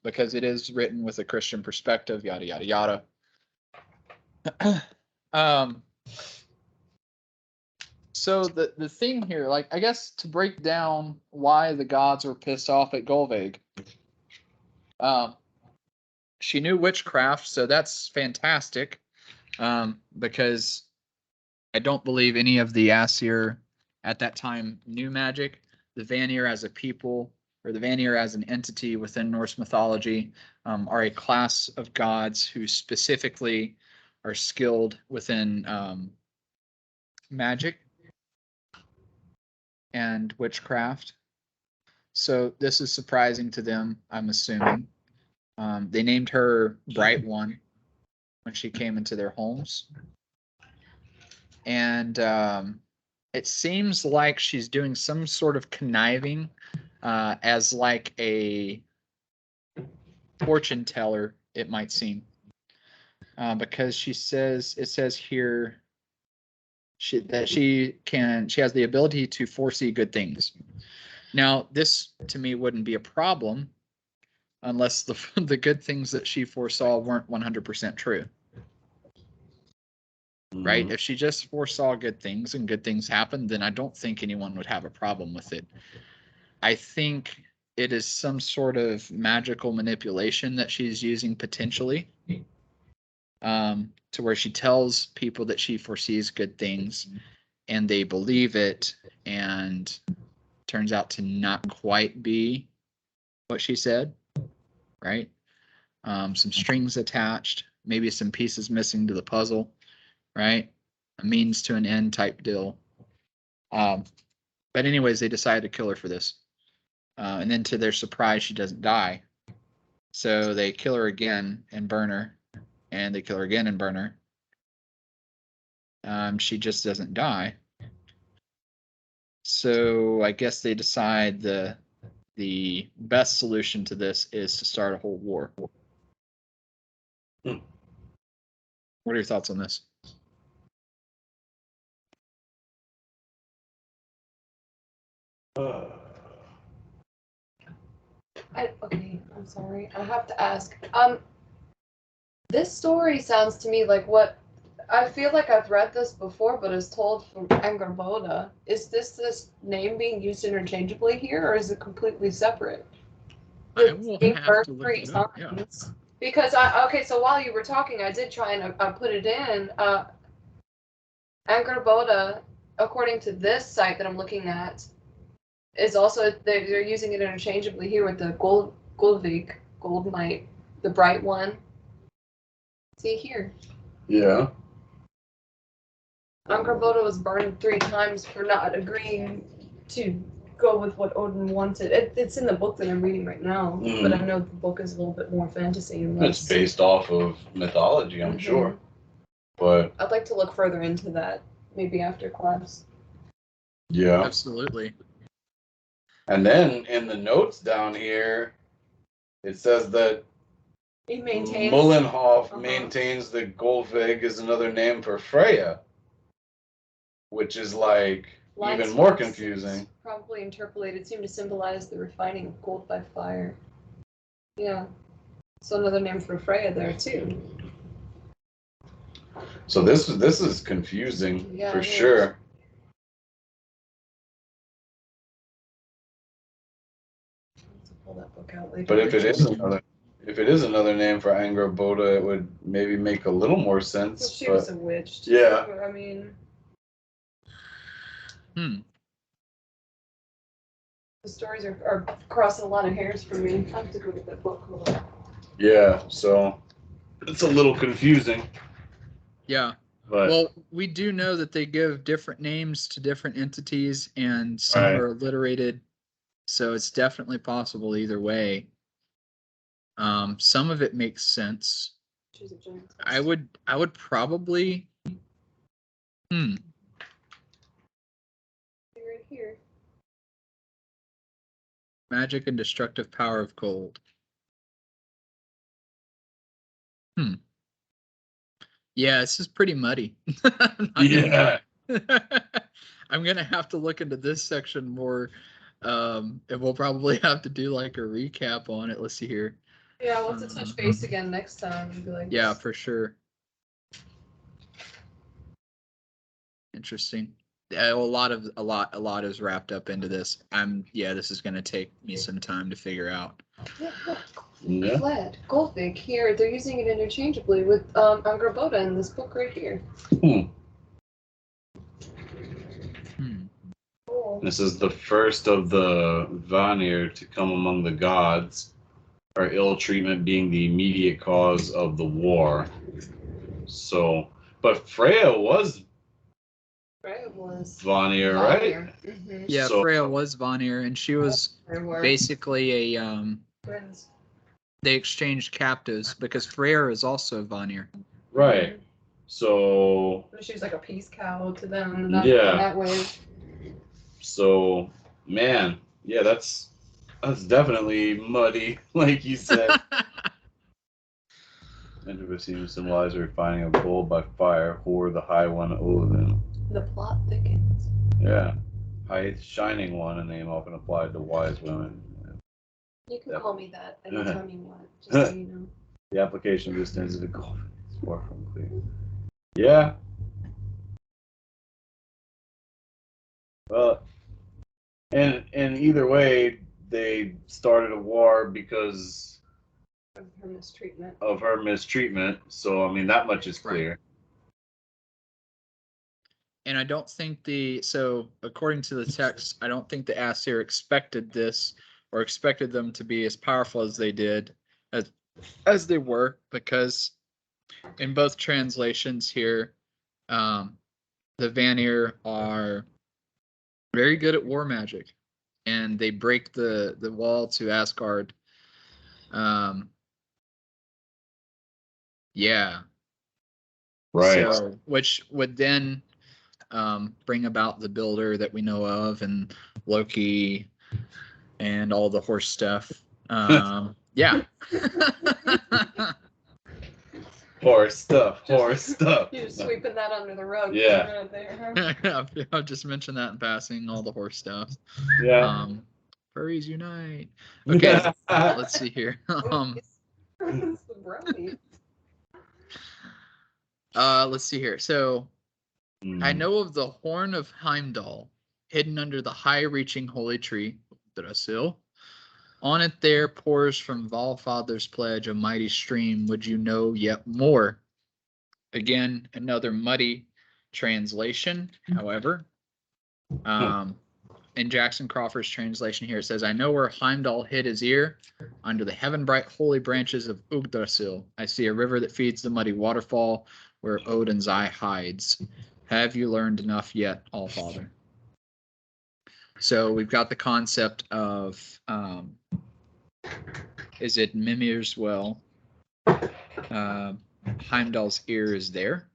S1: because it is written with a Christian perspective, yada, yada, yada. So the thing here, like, I guess to break down why the gods were pissed off at Gullveig, she knew witchcraft, so that's fantastic, because I don't believe any of the Aesir at that time knew magic. The Vanir as a people, or the Vanir as an entity within Norse mythology, are a class of gods who specifically are skilled within magic and witchcraft. So this is surprising to them, I'm assuming. They named her Bright One when she came into their homes. And it seems like she's doing some sort of conniving as like a fortune teller, it might seem. Because it says here she has the ability to foresee good things. Now, this to me wouldn't be a problem unless the good things that she foresaw weren't 100% true. Right? If she just foresaw good things and good things happened, then I don't think anyone would have a problem with it. I think it is some sort of magical manipulation that she's using potentially, to where she tells people that she foresees good things and they believe it, and turns out to not quite be what she said, right? Some strings attached, maybe some pieces missing to the puzzle, right? A means to an end type deal. But anyways, they decided to kill her for this. And then to their surprise, she doesn't die. So they kill her again and burn her. And they kill her again and burn her. She just doesn't die. So I guess they decide the the best solution to this is to start a whole war.
S2: Hmm.
S1: What are your thoughts on this?
S3: Okay, I'm sorry. I have to ask. This story sounds to me like what I feel like I've read this before, but it's told from Angerboda. Is this name being used interchangeably here, or is it completely separate?
S1: I will have to look
S3: Three
S1: it up. Yeah.
S3: signs. Because okay, so while you were talking, I did try and put it in. Angerboda, according to this site that I'm looking at, is also they're using it interchangeably here with the Goldvik, Gold Knight, the bright one. See here.
S2: Yeah.
S3: Angerboda was burned 3 times for not agreeing to go with what Odin wanted. It's in the book that I'm reading right now, but I know the book is a little bit more fantasy and less.
S2: It's based off of mythology, I'm sure. But
S3: I'd like to look further into that, maybe after class.
S2: yeah.
S1: Absolutely.
S2: And then in the notes down here, it says that
S3: He maintains.
S2: Mullenhof maintains that Goldvig is another name for Freya, which is like even more confusing.
S3: Probably interpolated seem to symbolize the refining of gold by fire. Yeah. So another name for Freya there too.
S2: So this is confusing for sure.
S3: Pull that book out later.
S2: But if it is another name for Angerboda, it would maybe make a little more sense.
S3: Well, she was a witch.
S2: Yeah.
S3: I mean. The stories are crossing a lot of hairs for me. I have to go get that book. Hold on.
S2: Yeah, so it's a little confusing.
S1: Yeah.
S2: But
S1: well, we do know that they give different names to different entities, and some
S2: Right.
S1: are alliterated, so it's definitely possible either way. Some of it makes sense. I would probably.
S3: Right here.
S1: Magic and destructive power of gold. Yeah, this is pretty muddy.
S2: yeah.
S1: I'm gonna have to look into this section more, and we'll probably have to do like a recap on it. Let's see here.
S3: Yeah, we'll have to touch base again next time and be like.
S1: Yeah, for sure. Interesting. A lot is wrapped up into this. This is gonna take me some time to figure out.
S2: Yeah.
S3: Fled. Goldvik here. They're using it interchangeably with Angerboda in this book right here. Cool.
S2: This is the first of the Vanir to come among the gods, or ill treatment being the immediate cause of the war. So, but Freya was Vanir, right?
S3: Mm-hmm.
S1: Yeah,
S2: So,
S1: Freya was Vanir, and she was basically a
S3: friends.
S1: They exchanged captives because Freyr is also Vanir.
S2: Right. So
S3: she was like a peace cow to them. That way.
S2: So, man, yeah, that's definitely muddy, like you said. Interesting symbolize the refining of gold by fire, or the high one Odin.
S3: The plot thickens.
S2: Yeah. High shining one, a name often applied to wise women.
S3: You can call me that anytime you want, just so you know.
S2: The application of this tends to gold is far from clear. Yeah. Well, and either way, they started a war because of her mistreatment. So I mean, that much is clear.
S1: And I don't think according to the text, I don't think the Aesir expected this or expected them to be as powerful as they did, as they were, because in both translations here, the Vanir are very good at war magic, and they break the wall to Asgard. Yeah.
S2: Right.
S1: So, which would then bring about the builder that we know of, and Loki and all the horse stuff. Yeah.
S2: Horse stuff. Horse stuff.
S3: You're sweeping that under the rug.
S2: Yeah.
S3: Right there.
S1: I'll just mention that in passing, all the horse stuff.
S2: Yeah.
S1: Furries unite. Okay, let's see here.
S3: It's the brownie.
S1: Let's see here. So I
S2: Mm.
S1: know of the horn of Heimdall, hidden under the high-reaching holy tree, Yggdrasil. On it there pours from Valfather's pledge a mighty stream. Would you know yet more? Again, another muddy translation. However, in Jackson Crawford's translation here, it says, I know where Heimdall hid his ear. Under the heaven-bright holy branches of Yggdrasil, I see a river that feeds the muddy waterfall where Odin's eye hides. Have you learned enough yet, Allfather? So we've got the concept of, is it Mimir's well? Heimdall's ear is there.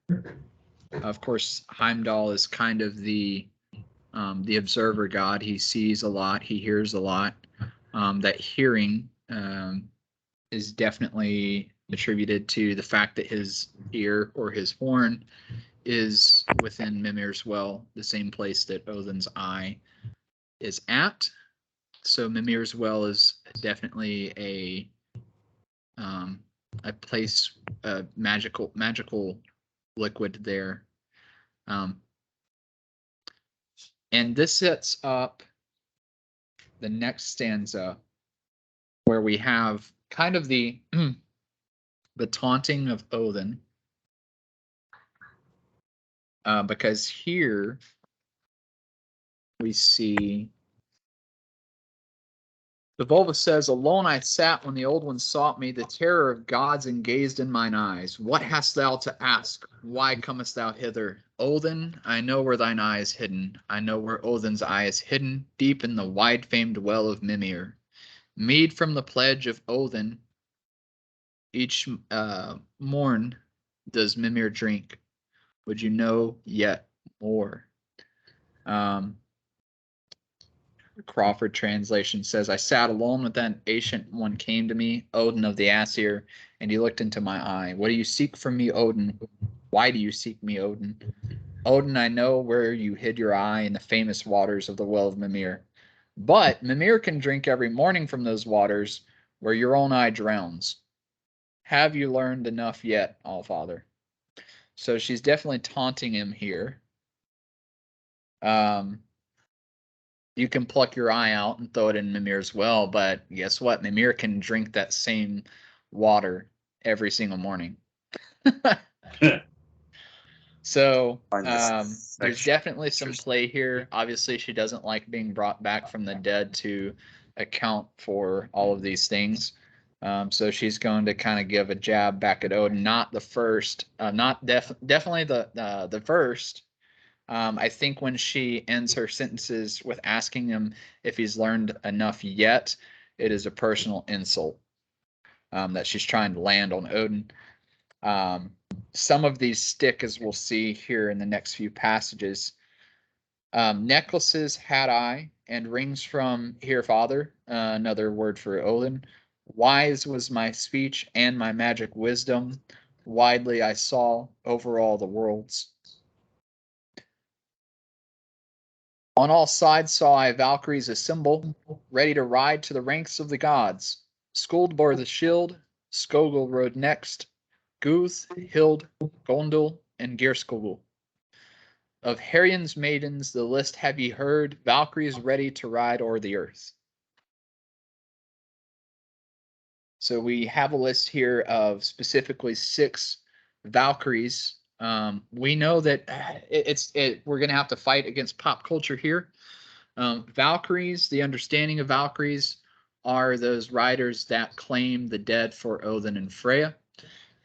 S1: Of course, Heimdall is kind of the observer god. He sees a lot. He hears a lot. That hearing is definitely attributed to the fact that his ear or his horn is within Mimir's well, the same place that Odin's eye is at. So Mimir's well is definitely a place, a magical liquid there. And this sets up the next stanza where we have kind of the the taunting of Odin. Because here we see the Volva says, alone I sat when the old one sought me, the terror of gods engazed in mine eyes. What hast thou to ask? Why comest thou hither? Odin, I know where thine eye is hidden. I know where Odin's eye is hidden, deep in the wide-famed well of Mimir. Mead from the pledge of Odin, each morn does Mimir drink. Would you know yet more? Crawford translation says, I sat alone with that ancient one came to me, Odin of the Aesir, and he looked into my eye. What do you seek from me, Odin? Why do you seek me, Odin? Odin, I know where you hid your eye in the famous waters of the well of Mimir. But Mimir can drink every morning from those waters where your own eye drowns. Have you learned enough yet, Allfather? So she's definitely taunting him here. You can pluck your eye out and throw it in Mimir's well, but guess what? Mimir can drink that same water every single morning. So there's definitely some play here. Obviously, she doesn't like being brought back from the dead to account for all of these things. So she's going to kind of give a jab back at Odin. Not the first, definitely the first. I think when she ends her sentences with asking him if he's learned enough yet, it is a personal insult that she's trying to land on Odin. Some of these stick, as we'll see here in the next few passages. Necklaces had I, and rings from here, father, another word for Odin. Wise was my speech and my magic wisdom. Widely I saw over all the worlds. On all sides saw I Valkyries assemble, ready to ride to the ranks of the gods. Skuld bore the shield, Skogul rode next, Guth, Hild, Gondel, and Geirskogul. Of Herian's maidens the list have ye heard, Valkyries ready to ride o'er the earth. So we have a list here of specifically 6 Valkyries. We know that we're going to have to fight against pop culture here. Valkyries, the understanding of Valkyries are those riders that claim the dead for Odin and Freya.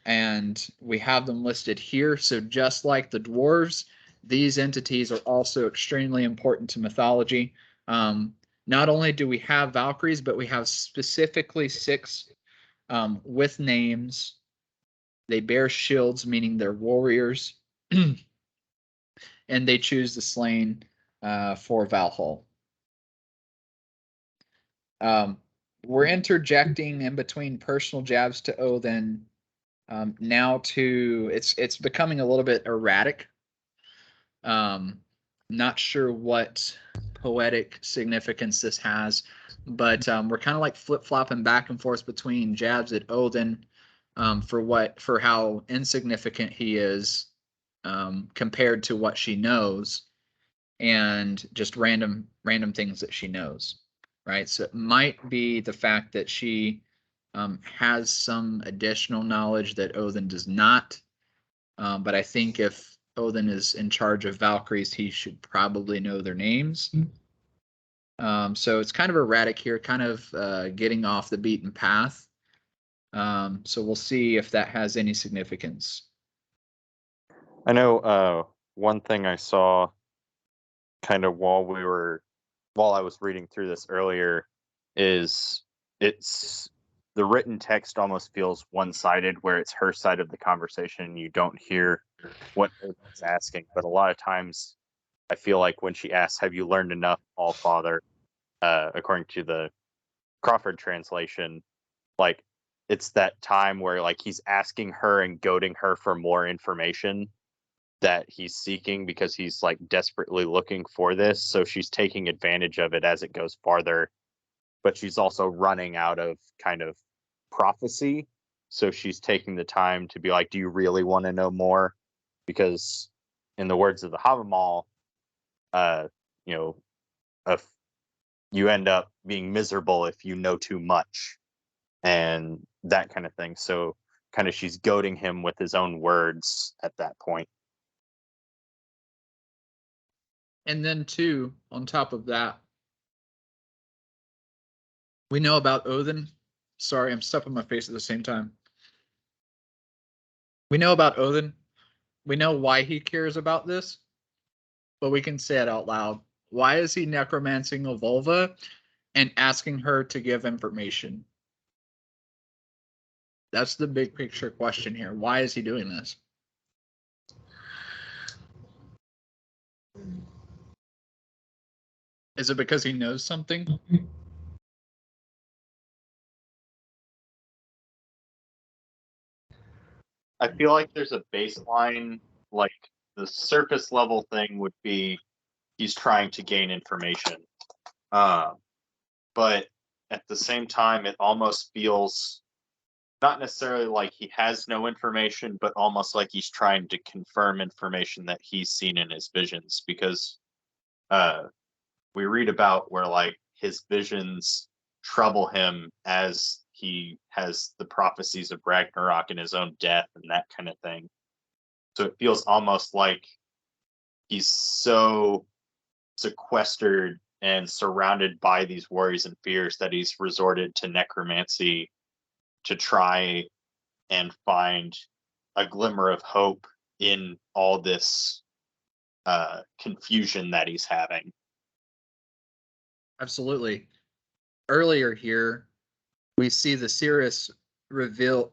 S1: And we have them listed here. So just like the dwarves, these entities are also extremely important to mythology. Not only do we have Valkyries, but we have specifically 6 with names. They bear shields, meaning they're warriors. And they choose the slain for Valhall. We're interjecting in between personal jabs to Odin. Now to it's becoming a little bit erratic. Not sure what poetic significance this has, but we're kind of like flip-flopping back and forth between jabs at Odin for how insignificant he is compared to what she knows, and just random things that she knows, right? So it might be the fact that she has some additional knowledge that Odin does not. But I think if Odin is in charge of Valkyries, he should probably know their names. So it's kind of erratic here, kind of getting off the beaten path. So we'll see if that has any significance.
S4: I know one thing I saw kind of while I was reading through this earlier is the written text almost feels one-sided, where it's her side of the conversation and you don't hear what Odin's asking. But a lot of times I feel like when she asks, "Have you learned enough, Allfather?" According to the Crawford translation, like it's that time where like he's asking her and goading her for more information that he's seeking, because he's like desperately looking for this. So she's taking advantage of it as it goes farther, but she's also running out of kind of prophecy. So she's taking the time to be like, do you really want to know more? Because in the words of the Havamal, if you end up being miserable if you know too much and that kind of thing. So kind of she's goading him with his own words at that point.
S1: And then too, on top of that, we know about Odin. Sorry, I'm stuffing my face at the same time. We know about Odin. We know why he cares about this, but we can say it out loud. Why is he necromancing a vulva and asking her to give information? That's the big picture question here. Why is he doing this? Is it because he knows something?
S4: I feel like there's a baseline, like the surface level thing would be he's trying to gain information. But at the same time, it almost feels not necessarily like he has no information, but almost like he's trying to confirm information that he's seen in his visions, because we read about where like his visions trouble him as he has the prophecies of Ragnarok and his own death and that kind of thing. So it feels almost like he's so sequestered and surrounded by these worries and fears that he's resorted to necromancy to try and find a glimmer of hope in all this confusion that he's having.
S1: Absolutely. Earlier here, we see the Sirius reveal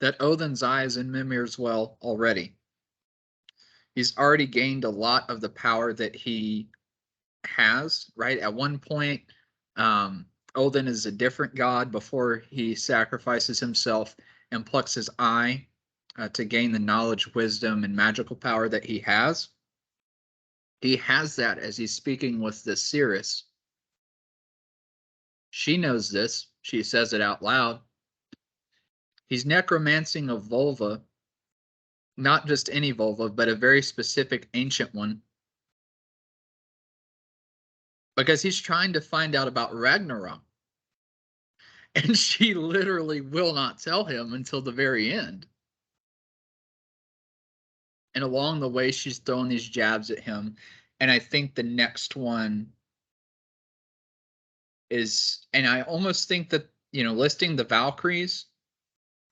S1: that Odin's eye is in Mimir's well already. He's already gained a lot of the power that he has, right? At one point, Odin is a different god before he sacrifices himself and plucks his eye to gain the knowledge, wisdom, and magical power that he has. He has that as he's speaking with the Cirrus. She knows this. She says it out loud. He's necromancing a vulva, not just any vulva, but a very specific ancient one, because he's trying to find out about Ragnarok. And she literally will not tell him until the very end. And along the way, she's throwing these jabs at him. And I think the next one is, and I almost think that, listing the Valkyries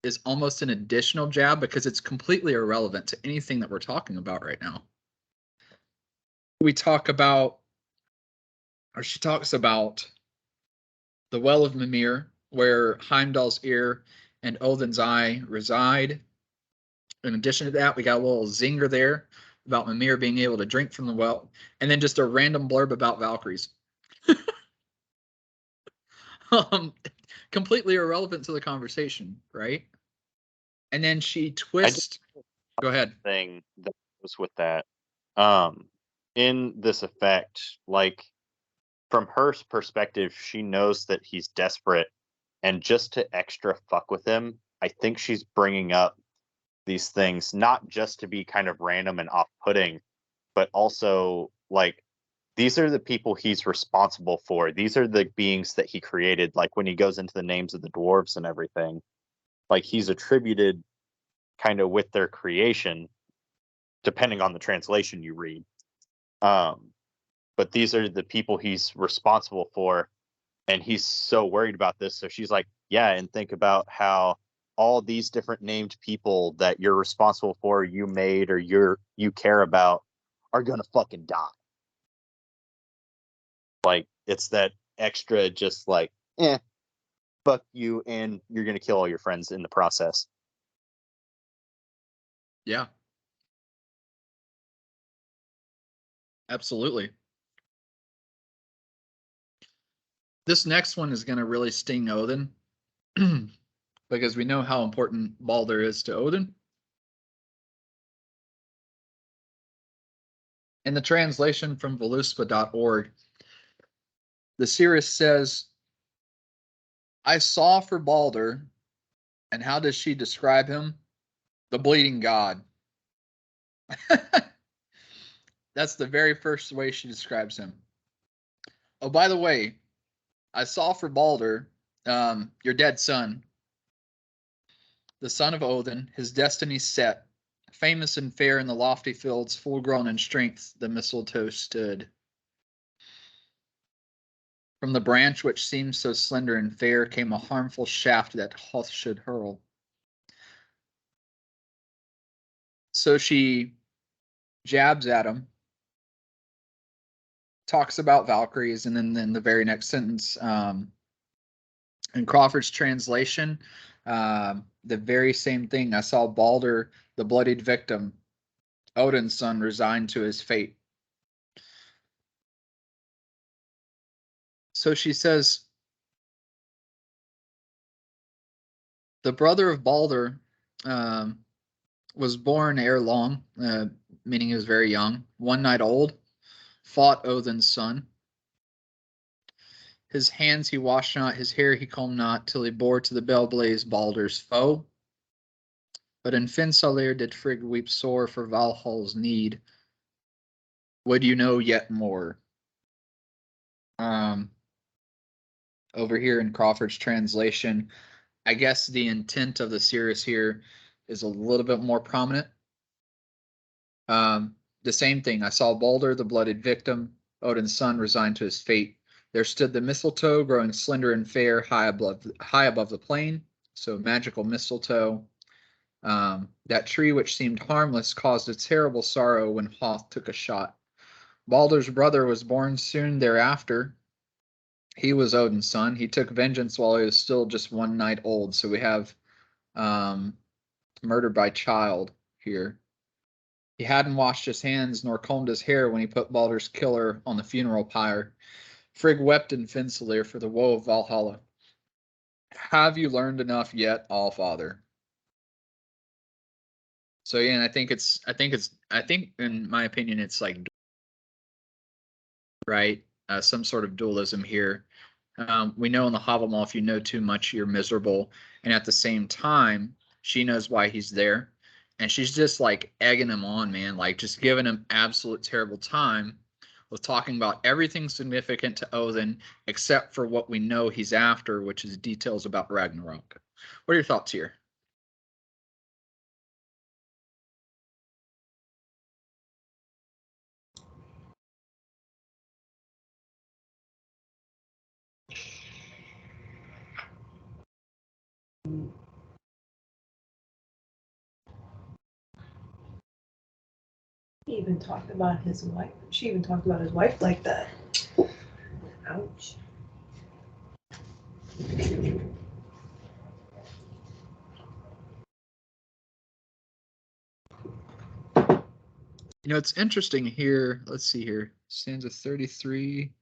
S1: is almost an additional jab, because it's completely irrelevant to anything that we're talking about right now. We talk about, or she talks about the Well of Mimir, where Heimdall's ear and Odin's eye reside. In addition to that, we got a little zinger there about Mimir being able to drink from the well, and then just a random blurb about Valkyries. completely irrelevant to the conversation, right? And then she twists. Go ahead.
S4: Thing that was with that. In this effect, like from her perspective, she knows that he's desperate, and just to extra fuck with him, I think she's bringing up these things not just to be kind of random and off-putting, but also like these are the people he's responsible for. These are the beings that he created. Like when he goes into the names of the dwarves and everything, like he's attributed kind of with their creation, depending on the translation you read. But these are the people he's responsible for, and he's so worried about this. So she's like, yeah, and think about how all these different named people that you're responsible for, you made, or you care about, are gonna fucking die. Like it's that extra, just like, fuck you, and you're gonna kill all your friends in the process.
S1: Yeah. Absolutely. This next one is going to really sting Odin because we know how important Balder is to Odin. In the translation from Völuspá.org, the seeress says, I saw for Balder, and how does she describe him? The bleeding god. That's the very first way she describes him. Oh, by the way, I saw for Balder, your dead son, the son of Odin, his destiny set, famous and fair in the lofty fields, full grown in strength, the mistletoe stood. From the branch which seemed so slender and fair came a harmful shaft that Hoth should hurl. So she jabs at him, talks about Valkyries, and then the very next sentence, in Crawford's translation, the very same thing. I saw Balder, the bloodied victim, Odin's son, resigned to his fate. So she says, the brother of Balder was born ere long, meaning he was very young, one night old, fought Odin's son. His hands he washed not, his hair he combed not, till he bore to the bell blaze Balder's foe. But in Finsalir did Frigg weep sore for Valhall's need. Would you know yet more? Over here in Crawford's translation, I guess the intent of the series here is a little bit more prominent. The same thing. I saw Balder, the blooded victim, Odin's son, resigned to his fate. There stood the mistletoe, growing slender and fair, high above the plain. So magical mistletoe. That tree which seemed harmless caused a terrible sorrow when Hoth took a shot. Balder's brother was born soon thereafter. He was Odin's son. He took vengeance while he was still just one night old. So we have murder by child here. He hadn't washed his hands nor combed his hair when he put Balder's killer on the funeral pyre. Frigg wept in Finsalir for the woe of Valhalla. Have you learned enough yet, Allfather? So yeah, and I think in my opinion, it's like, right, some sort of dualism here. We know in the Havamal, if you know too much, you're miserable. And at the same time, she knows why he's there. And she's just like egging him on, man, like just giving him absolute terrible time with talking about everything significant to Odin, except for what we know he's after, which is details about Ragnarok. What are your thoughts here?
S3: He even talked about his wife. She even talked about his wife like that. Ouch.
S1: You know, it's interesting here. Let's see here. Stanza 33.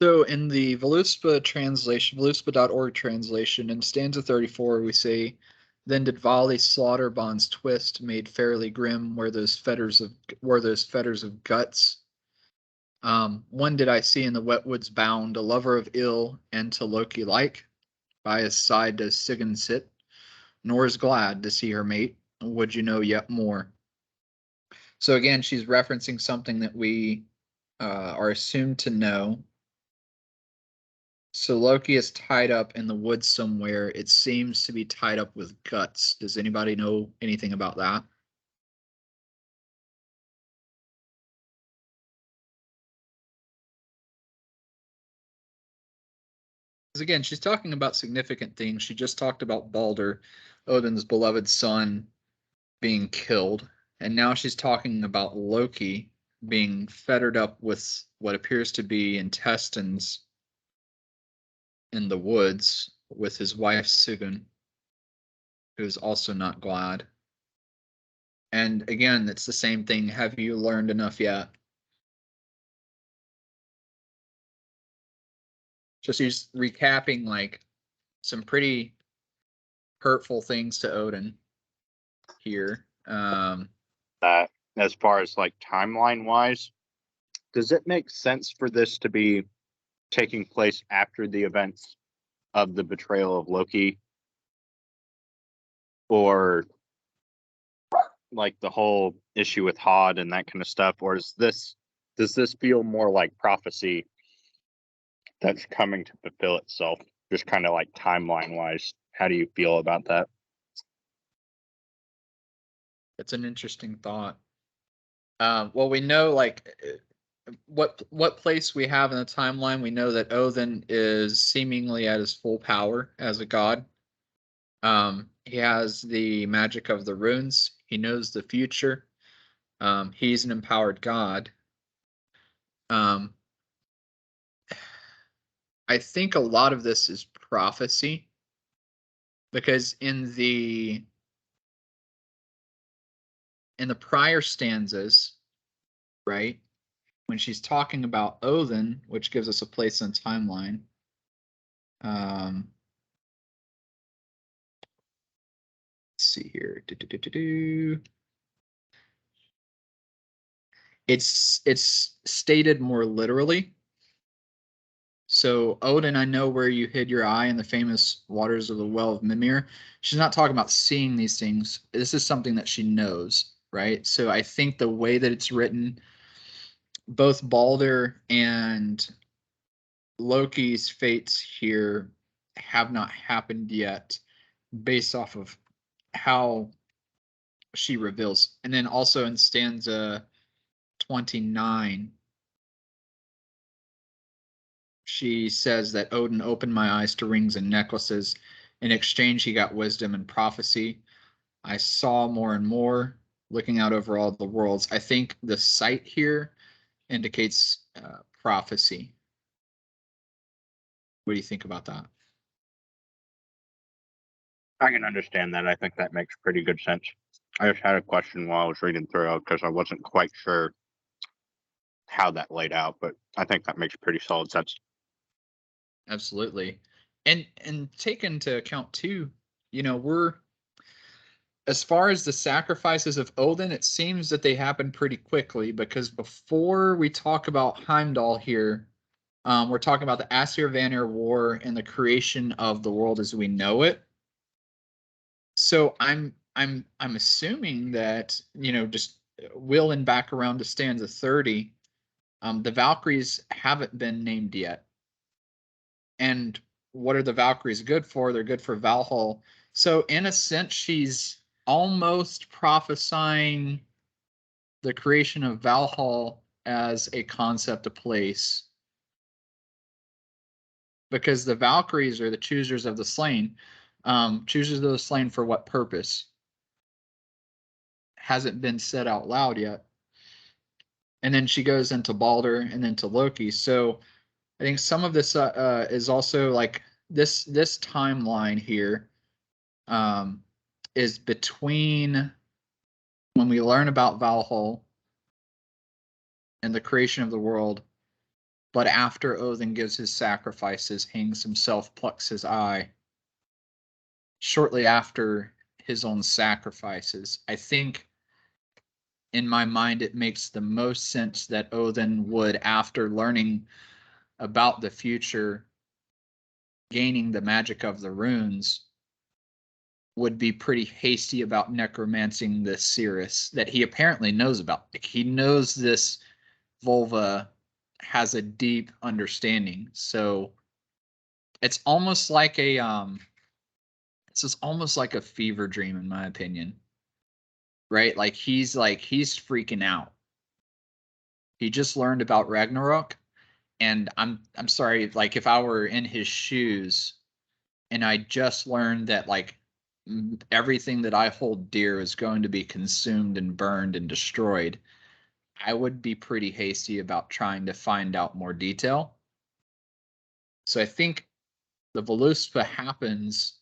S1: So in the Völuspá translation, Völuspá.org translation, in stanza 34, we say, "Then did volley slaughter bonds twist, made fairly grim where those fetters of guts. One did I see in the wet woods bound, a lover of ill, and to Loki like. By his side does Sigyn sit, nor is glad to see her mate. Would you know yet more?" So again, she's referencing something that we are assumed to know. So Loki is tied up in the woods somewhere. It seems to be tied up with guts. Does anybody know anything about that? Because again, she's talking about significant things. She just talked about Balder, Odin's beloved son, being killed. And now she's talking about Loki being fettered up with what appears to be intestines in the woods with his wife Sigyn, who is also not glad. And again, it's the same thing. Have you learned enough yet? Just he's recapping like some pretty hurtful things to Odin here.
S4: As far as like timeline wise, does it make sense for this to be taking place after the events of the betrayal of Loki? Or like the whole issue with Hod and that kind of stuff? Or does this feel more like prophecy that's coming to fulfill itself, just kind of like timeline wise? How do you feel about that?
S1: It's an interesting thought. Well, we know like what place we have in the timeline. We know that Odin is seemingly at his full power as a god. He has the magic of the runes. He knows the future. He's an empowered god. I think a lot of this is prophecy, because in the prior stanzas, right, when she's talking about Odin, which gives us a place in timeline, let's see here. It's stated more literally. So Odin, I know where you hid your eye in the famous waters of the well of Mimir. She's not talking about seeing these things. This is something that she knows, right? So I think the way that it's written, both Balder and Loki's fates here have not happened yet, based off of how she reveals. And then also in stanza 29, she says that Odin opened my eyes to rings and necklaces. In exchange, he got wisdom and prophecy. I saw more and more, looking out over all the worlds. I think the sight here indicates prophecy. What do you think about that?
S4: I can understand that. I think that makes pretty good sense. I just had a question while I was reading through it because I wasn't quite sure how that laid out, but I think that makes pretty solid sense.
S1: Absolutely. And take into account too, we're, as far as the sacrifices of Odin, it seems that they happen pretty quickly, because before we talk about Heimdall here, we're talking about the Aesir-Vanir War and the creation of the world as we know it. So I'm assuming that, just wheeling back around to stanza 30, the Valkyries haven't been named yet. And what are the Valkyries good for? They're good for Valhalla. So in a sense, she's almost prophesying the creation of Valhalla as a concept, a place. Because the Valkyries are the choosers of the slain. Choosers of the slain for what purpose? Hasn't been said out loud yet. And then she goes into Balder and then to Loki. So I think some of this is also like this timeline here is between when we learn about Valhalla and the creation of the world but after Odin gives his sacrifices, hangs himself, plucks his eye. Shortly after his own sacrifices, I think in my mind it makes the most sense that Odin would, after learning about the future, gaining the magic of the runes, would be pretty hasty about necromancing the Cirrus that he apparently knows about. Like, he knows this vulva has a deep understanding. So it's almost like it's just almost like a fever dream, in my opinion. Right? Like he's freaking out. He just learned about Ragnarok, and I'm sorry, like if I were in his shoes and I just learned that like everything that I hold dear is going to be consumed and burned and destroyed, I would be pretty hasty about trying to find out more detail. So I think the Völuspá happens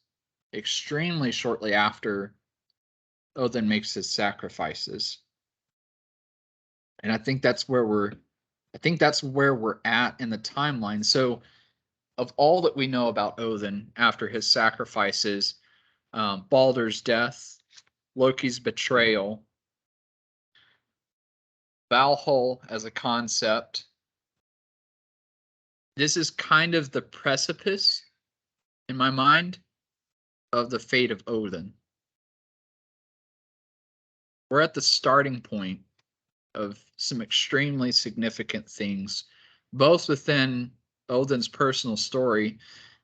S1: extremely shortly after Odin makes his sacrifices. And I think that's where we're at in the timeline. So of all that we know about Odin after his sacrifices, Baldur's death, Loki's betrayal, Valhalla as a concept, this is kind of the precipice in my mind of the fate of Odin. We're at the starting point of some extremely significant things, both within Odin's personal story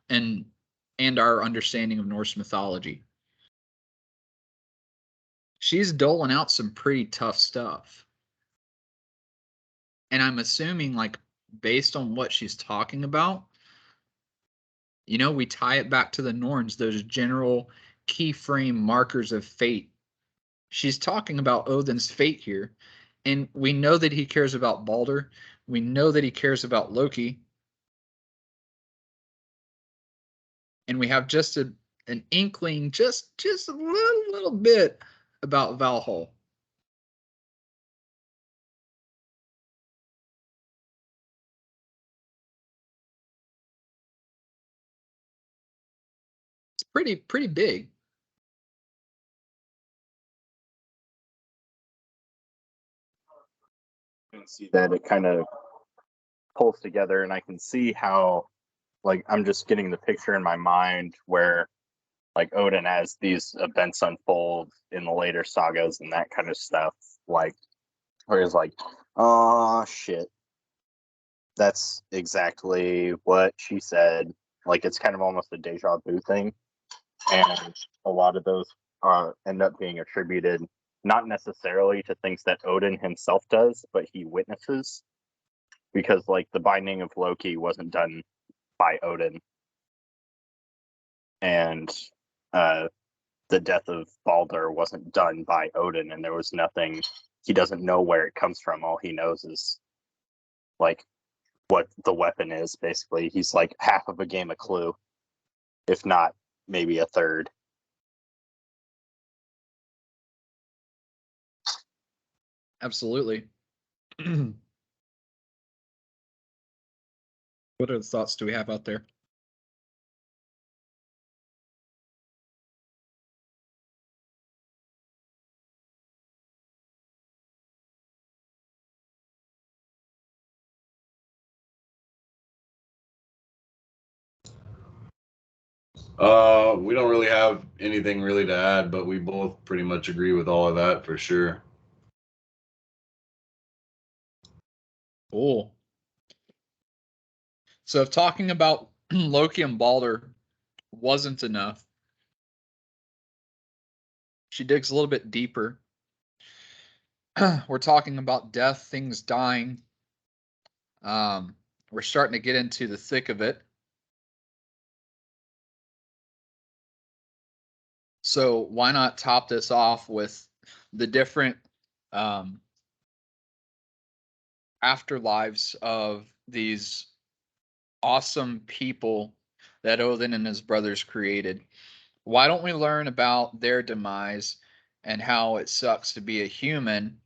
S1: and our understanding of Norse mythology. She's doling out some pretty tough stuff. And I'm assuming, like, based on what she's talking about, you know, we tie it back to the Norns, those general keyframe markers of fate. She's talking about Odin's fate here. And we know that he cares about Balder. We know that he cares about Loki. And we have just an inkling, just a little bit about Valhalla. It's pretty big.
S4: You can see that it kind of pulls together, and I can see how, like, I'm just getting the picture in my mind where, like, Odin, as these events unfold in the later sagas and that kind of stuff, like, where he's like, oh shit, that's exactly what she said. Like, it's kind of almost a deja vu thing, and a lot of those end up being attributed not necessarily to things that Odin himself does, but he witnesses, because like the binding of Loki wasn't done by Odin, and the death of Balder wasn't done by Odin, and there was nothing. He doesn't know where it comes from. All he knows is like what the weapon is. Basically, he's like half of a game of Clue, if not maybe a third.
S1: Absolutely. What other thoughts do we have out there?
S2: We don't really have anything really to add, but we both pretty much agree with all of that for sure.
S1: Cool. So if talking about Loki and Balder wasn't enough, she digs a little bit deeper. We're talking about death, things dying. We're starting to get into the thick of it. So why not top this off with the different afterlives of these awesome people that Odin and his brothers created? Why don't we learn about their demise and how it sucks to be a human,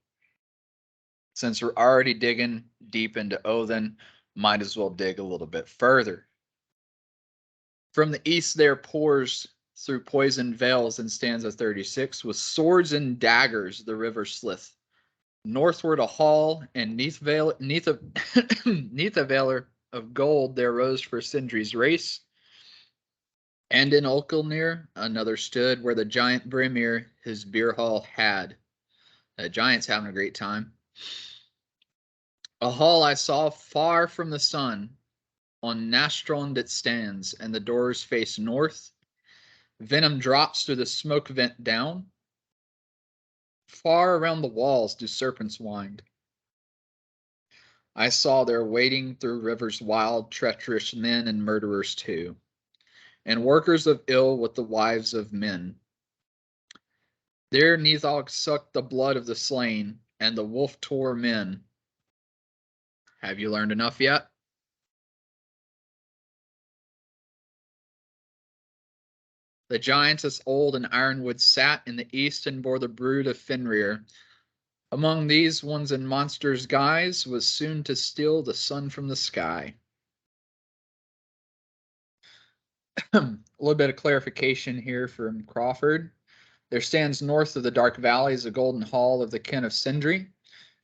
S1: since we're already digging deep into Odin? Might as well dig a little bit further. From the east there pours through poisoned vales in stanza 36, with swords and daggers the river slith. Northward a hall, and neath a veiler of gold there rose for Sindri's race. And in Ulkelnir another stood, where the giant Brimir his beer hall had. The giant's having a great time. A hall I saw far from the sun, on Nastrond it stands, and the doors face north. Venom drops through the smoke vent down. Far around the walls do serpents wind. I saw there wading through rivers wild, treacherous men and murderers too, and workers of ill with the wives of men. There Nethog sucked the blood of the slain, and the wolf tore men. Have you learned enough yet? The giantess old and ironwood sat in the east and bore the brood of Fenrir. Among these ones in monsters' guise was soon to steal the sun from the sky. A little bit of clarification here from Crawford. There stands north of the dark valleys a golden hall of the kin of Sindri,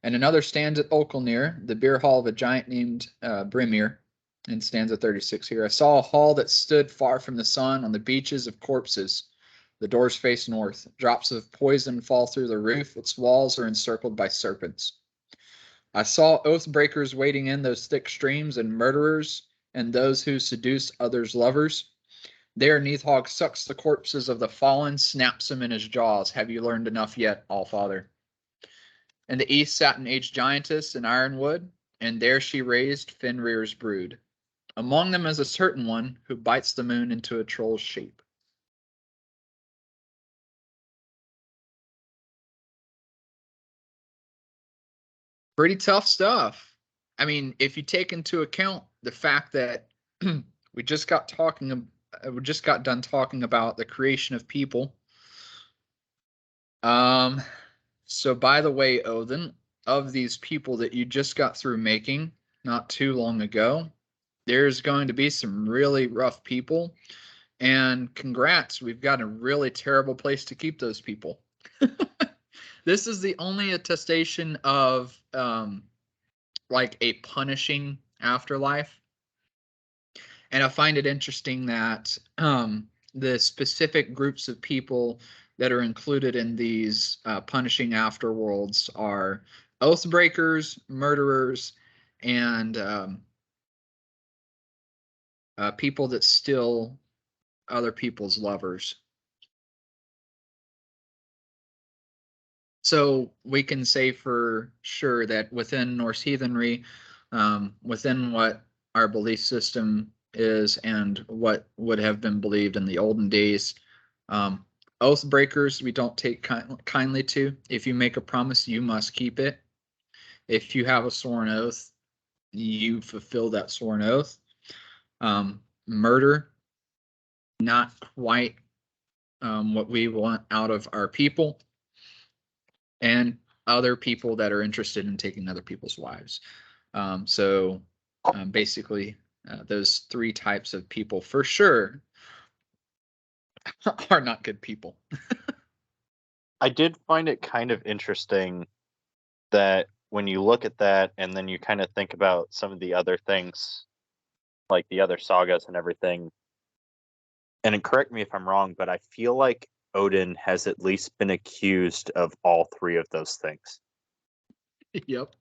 S1: and another stands at Okelnir, the beer hall of a giant named Brimir, in stanza 36 here. I saw a hall that stood far from the sun on the beaches of corpses. The doors face north. Drops of poison fall through the roof. Its walls are encircled by serpents. I saw oath breakers wading in those thick streams, and murderers, and those who seduce others' lovers. There Nethog sucks the corpses of the fallen, snaps them in his jaws. Have you learned enough yet, Allfather? In the east sat an aged giantess in ironwood, and there she raised Fenrir's brood. Among them is a certain one who bites the moon into a troll's shape. Pretty tough stuff. I mean, if you take into account the fact that we just got done talking about the creation of people. So by the way, Odin, of these people that you just got through making not too long ago, there's going to be some really rough people. And congrats, we've got a really terrible place to keep those people. This is the only attestation of like a punishing afterlife. And I find it interesting that the specific groups of people that are included in these punishing afterworlds are oath breakers, murderers, and people that steal other people's lovers. So we can say for sure that within Norse heathenry, within what our belief system is and what would have been believed in the olden days, oath breakers we don't take kindly to. If you make a promise, you must keep it. If you have a sworn oath, you fulfill that sworn oath. Murder, not quite what we want out of our people. And other people that are interested in taking other people's wives. Basically, those three types of people for sure are not good people.
S4: I did find it kind of interesting that when you look at that and then you kind of think about some of the other things, like the other sagas and everything, and correct me if I'm wrong, but I feel like Odin has at least been accused of all three of those things.
S1: Yep.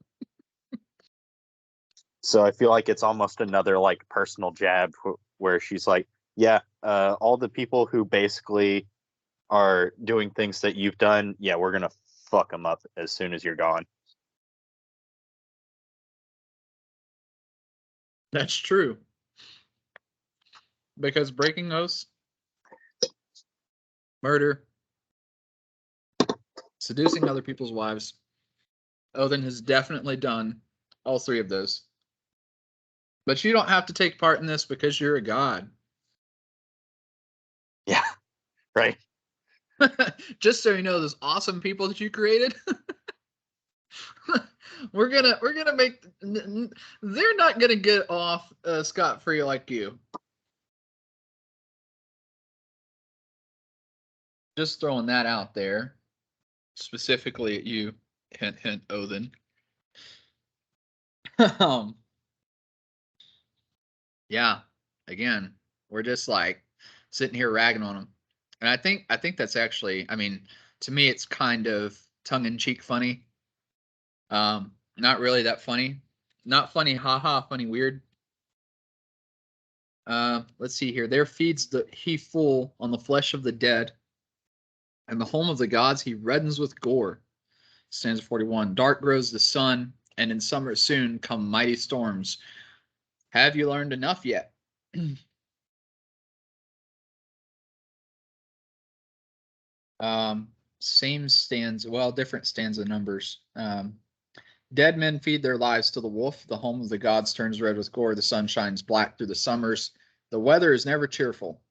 S4: So I feel like it's almost another like personal jab where she's like, yeah, all the people who basically are doing things that you've done, yeah, we're going to fuck them up as soon as you're gone.
S1: That's true. Because breaking oaths, murder, seducing other people's wives, Odin has definitely done all three of those. But you don't have to take part in this because you're a god.
S4: Yeah, right.
S1: Just so you know, those awesome people that you created we're gonna make. They're not gonna get off scot-free like you. Just throwing that out there, specifically at you. Hint, hint, Odin. Yeah. Again, we're just like sitting here ragging on them, and I think that's actually. I mean, to me, it's kind of tongue-in-cheek funny. Not really that funny. Not funny, haha, funny, weird. Let's see here. There feeds he full on the flesh of the dead, and the home of the gods he reddens with gore. Stanza 41. Dark grows the sun, and in summer soon come mighty storms. Have you learned enough yet? Same stanza, well, different stanza numbers. Dead men feed their lives to the wolf. The home of the gods turns red with gore. The sun shines black through the summers. The weather is never cheerful.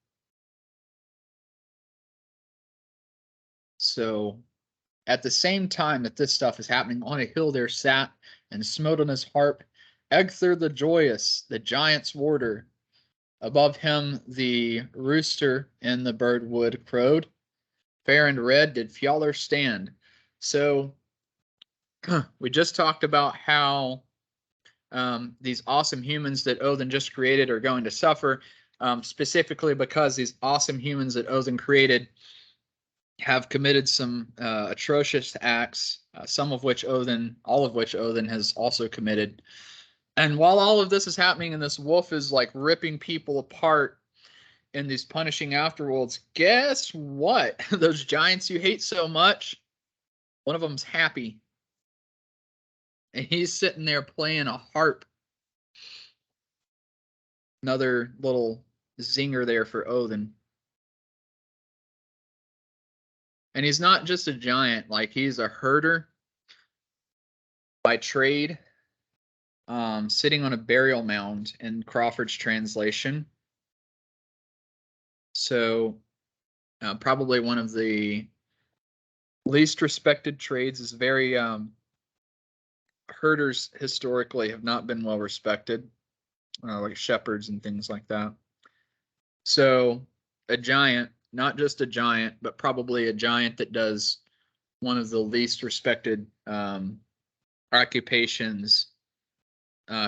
S1: So at the same time that this stuff is happening, on a hill there sat and smote on his harp Egther the joyous, the giant's warder. Above him the rooster in the birdwood crowed. Fair and red did Fjalar stand. So we just talked about how these awesome humans that Odin just created are going to suffer, specifically because these awesome humans that Odin created have committed some atrocious acts, all of which Odin has also committed. And while all of this is happening and this wolf is like ripping people apart in these punishing afterworlds, guess what? Those giants you hate so much, one of them's happy. And he's sitting there playing a harp. Another little zinger there for Odin. And he's not just a giant, like he's a herder by trade, sitting on a burial mound in Crawford's translation. So probably one of the least respected trades is very herders historically have not been well respected, like shepherds and things like that. So a giant, not just a giant, but probably a giant that does one of the least respected occupations,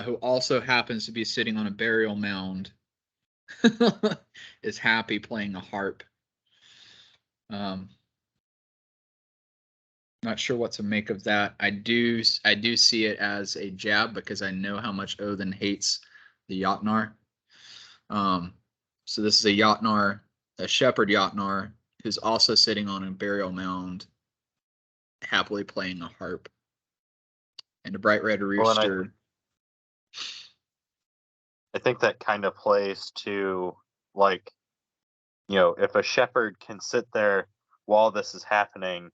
S1: who also happens to be sitting on a burial mound, is happy playing a harp. Not sure what to make of that. I do see it as a jab because I know how much Odin hates the Jotnar. So this is a Jotnar, a shepherd Jotnar, who's also sitting on a burial mound, happily playing a harp. And a bright red rooster.
S4: Well, I think that kind of plays to, like, if a shepherd can sit there while this is happening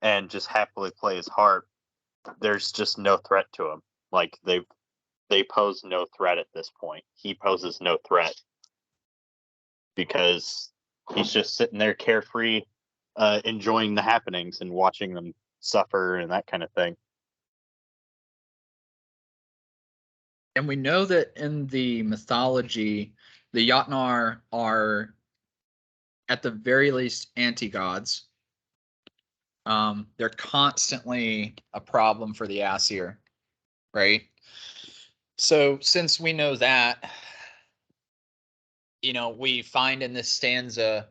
S4: and just happily play his harp, there's just no threat to him. Like, they pose no threat at this point. He poses no threat because he's just sitting there carefree, enjoying the happenings and watching them suffer and that kind of thing.
S1: And we know that in the mythology, the Jotnar are, at the very least, anti-gods. They're constantly a problem for the Aesir, right? So since we know that, we find in this stanza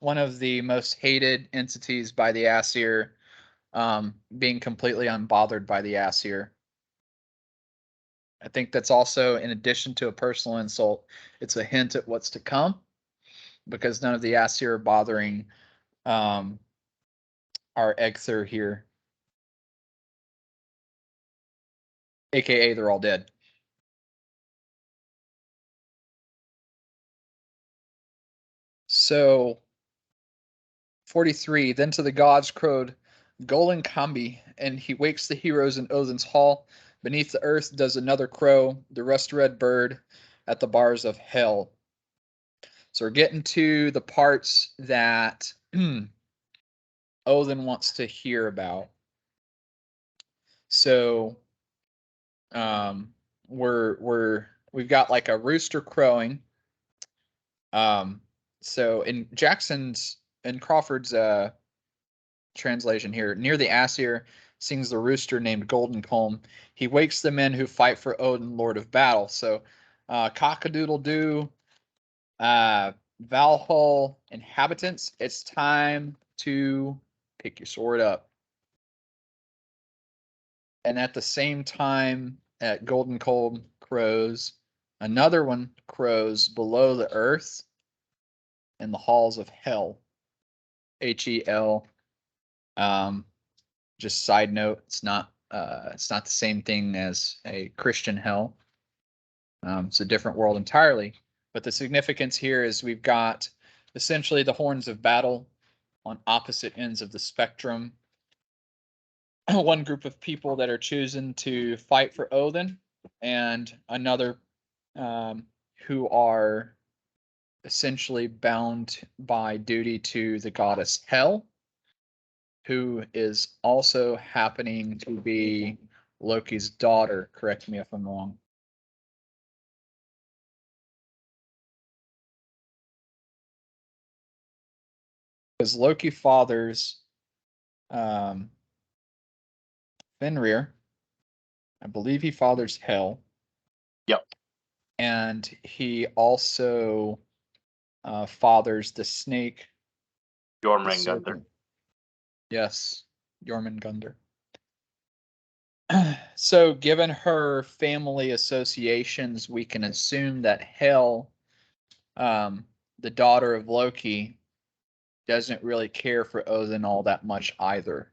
S1: one of the most hated entities by the Aesir being completely unbothered by the Aesir. I think that's also, in addition to a personal insult, it's a hint at what's to come, because none of the Aesir are bothering our Egther here. AKA they're all dead. So 43, then to the gods crowed Golan Kambi, and he wakes the heroes in Odin's hall. Beneath the earth does another crow, the rust-red bird at the bars of hell. So we're getting to the parts that Odin wants to hear about. So we've got like a rooster crowing. So in Jackson's and Crawford's translation here, near the Aesir sings the rooster named Golden Comb. He wakes the men who fight for Odin, Lord of Battle. So cock-a-doodle-doo, Valhall inhabitants, it's time to pick your sword up. And at the same time, at Golden Comb crows, another one crows below the earth in the halls of hell. Hel. Just side note, it's not the same thing as a Christian hell. It's a different world entirely. But the significance here is we've got essentially the horns of battle on opposite ends of the spectrum. One group of people that are chosen to fight for Odin, and another who are essentially bound by duty to the goddess Hel, who is also happening to be Loki's daughter. Correct me if I'm wrong. Because Loki fathers Fenrir. I believe he fathers Hel.
S4: Yep.
S1: And he also fathers the snake.
S4: Jormungandr.
S1: Yes, Jormungandr. So, given her family associations, we can assume that Hel, the daughter of Loki, doesn't really care for Odin all that much either.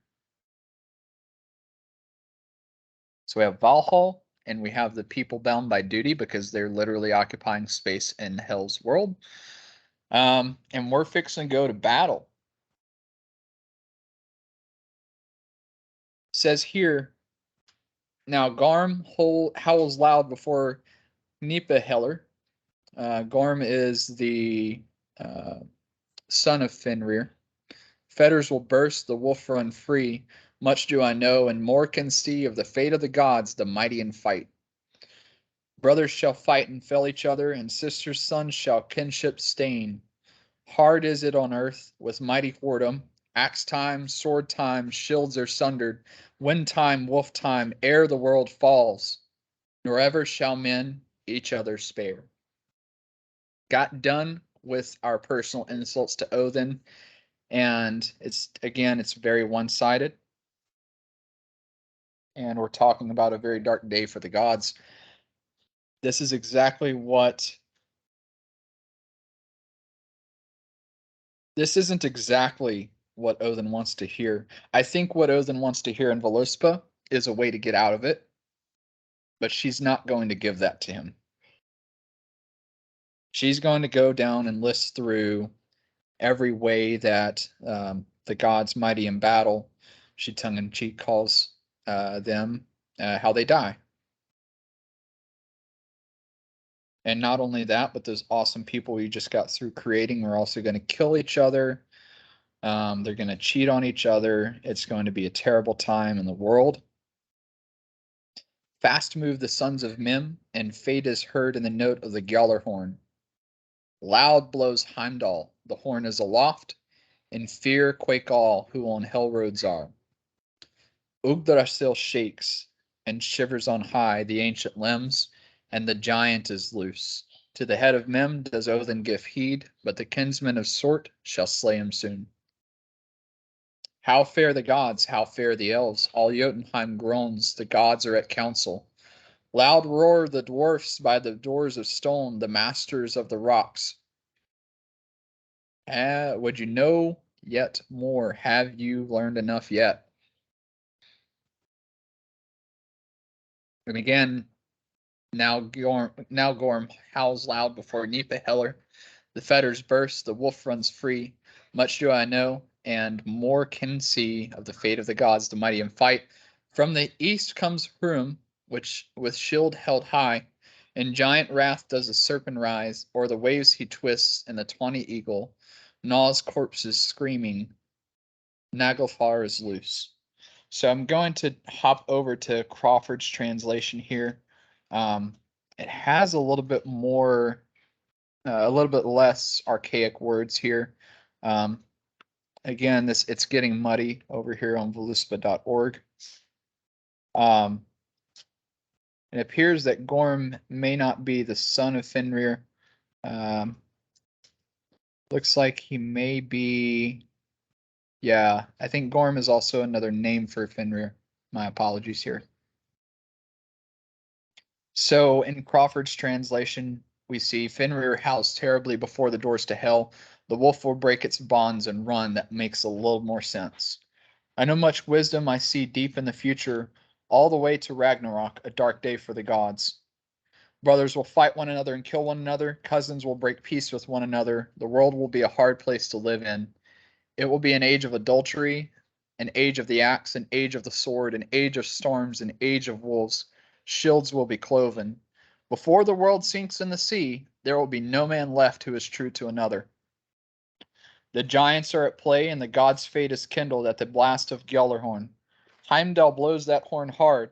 S1: So we have Valhall, and we have the people bound by duty because they're literally occupying space in Hel's world. And we're fixing to go to battle. Says here, now Garm howls loud before Nippeheller. Garm is the son of Fenrir. Fetters will burst, the wolf run free. Much do I know, and more can see of the fate of the gods, the mighty in fight. Brothers shall fight and fell each other, and sisters' sons shall kinship stain. Hard is it on earth, with mighty whoredom, axe time, sword time, shields are sundered, wind time, wolf time, ere the world falls, nor ever shall men each other spare. Got done with our personal insults to Odin, and it's very one-sided. And we're talking about a very dark day for the gods. This is exactly what this isn't exactly what Odin wants to hear. I think what Odin wants to hear in Völuspá is a way to get out of it, but she's not going to give that to him. She's going to go down and list through every way that the gods mighty in battle, she tongue-in-cheek calls them, how they die. And not only that, but those awesome people we just got through creating are also going to kill each other. They're going to cheat on each other. It's going to be a terrible time in the world. Fast move the sons of Mim, and fate is heard in the note of the Gjallarhorn. Loud blows Heimdall, the horn is aloft. In fear quake all who on hell roads are. Yggdrasil shakes and shivers on high the ancient limbs, and the giant is loose. To the head of Mim does Odin give heed, but the kinsman of Sort shall slay him soon. How fare the gods, how fare the elves? All Jotunheim groans, the gods are at council. Loud roar the dwarfs by the doors of stone, the masters of the rocks. Would you know yet more? Have you learned enough yet? And again, now Gorm howls loud before Nippeheller. The fetters burst, the wolf runs free. Much do I know, and more can see of the fate of the gods, the mighty in fight. From the east comes Hrum, which with shield held high. In giant wrath does the serpent rise, o'er the waves he twists, and the tawny eagle gnaws corpses screaming. Naglfar is loose. So I'm going to hop over to Crawford's translation here. It has a little bit more, a little bit less archaic words here. Again, it's getting muddy over here on Völuspá.org. It appears that Gorm may not be the son of Fenrir. Looks like he may be. Yeah, I think Gorm is also another name for Fenrir. My apologies here. So in Crawford's translation, we see Fenrir howls terribly before the doors to hell. The wolf will break its bonds and run. That makes a little more sense. I know much wisdom I see deep in the future, all the way to Ragnarok, a dark day for the gods. Brothers will fight one another and kill one another. Cousins will break peace with one another. The world will be a hard place to live in. It will be an age of adultery, an age of the axe, an age of the sword, an age of storms, an age of wolves. Shields will be cloven. Before the world sinks in the sea, there will be no man left who is true to another. The giants are at play, and the god's fate is kindled at the blast of Gjallarhorn. Heimdall blows that horn hard,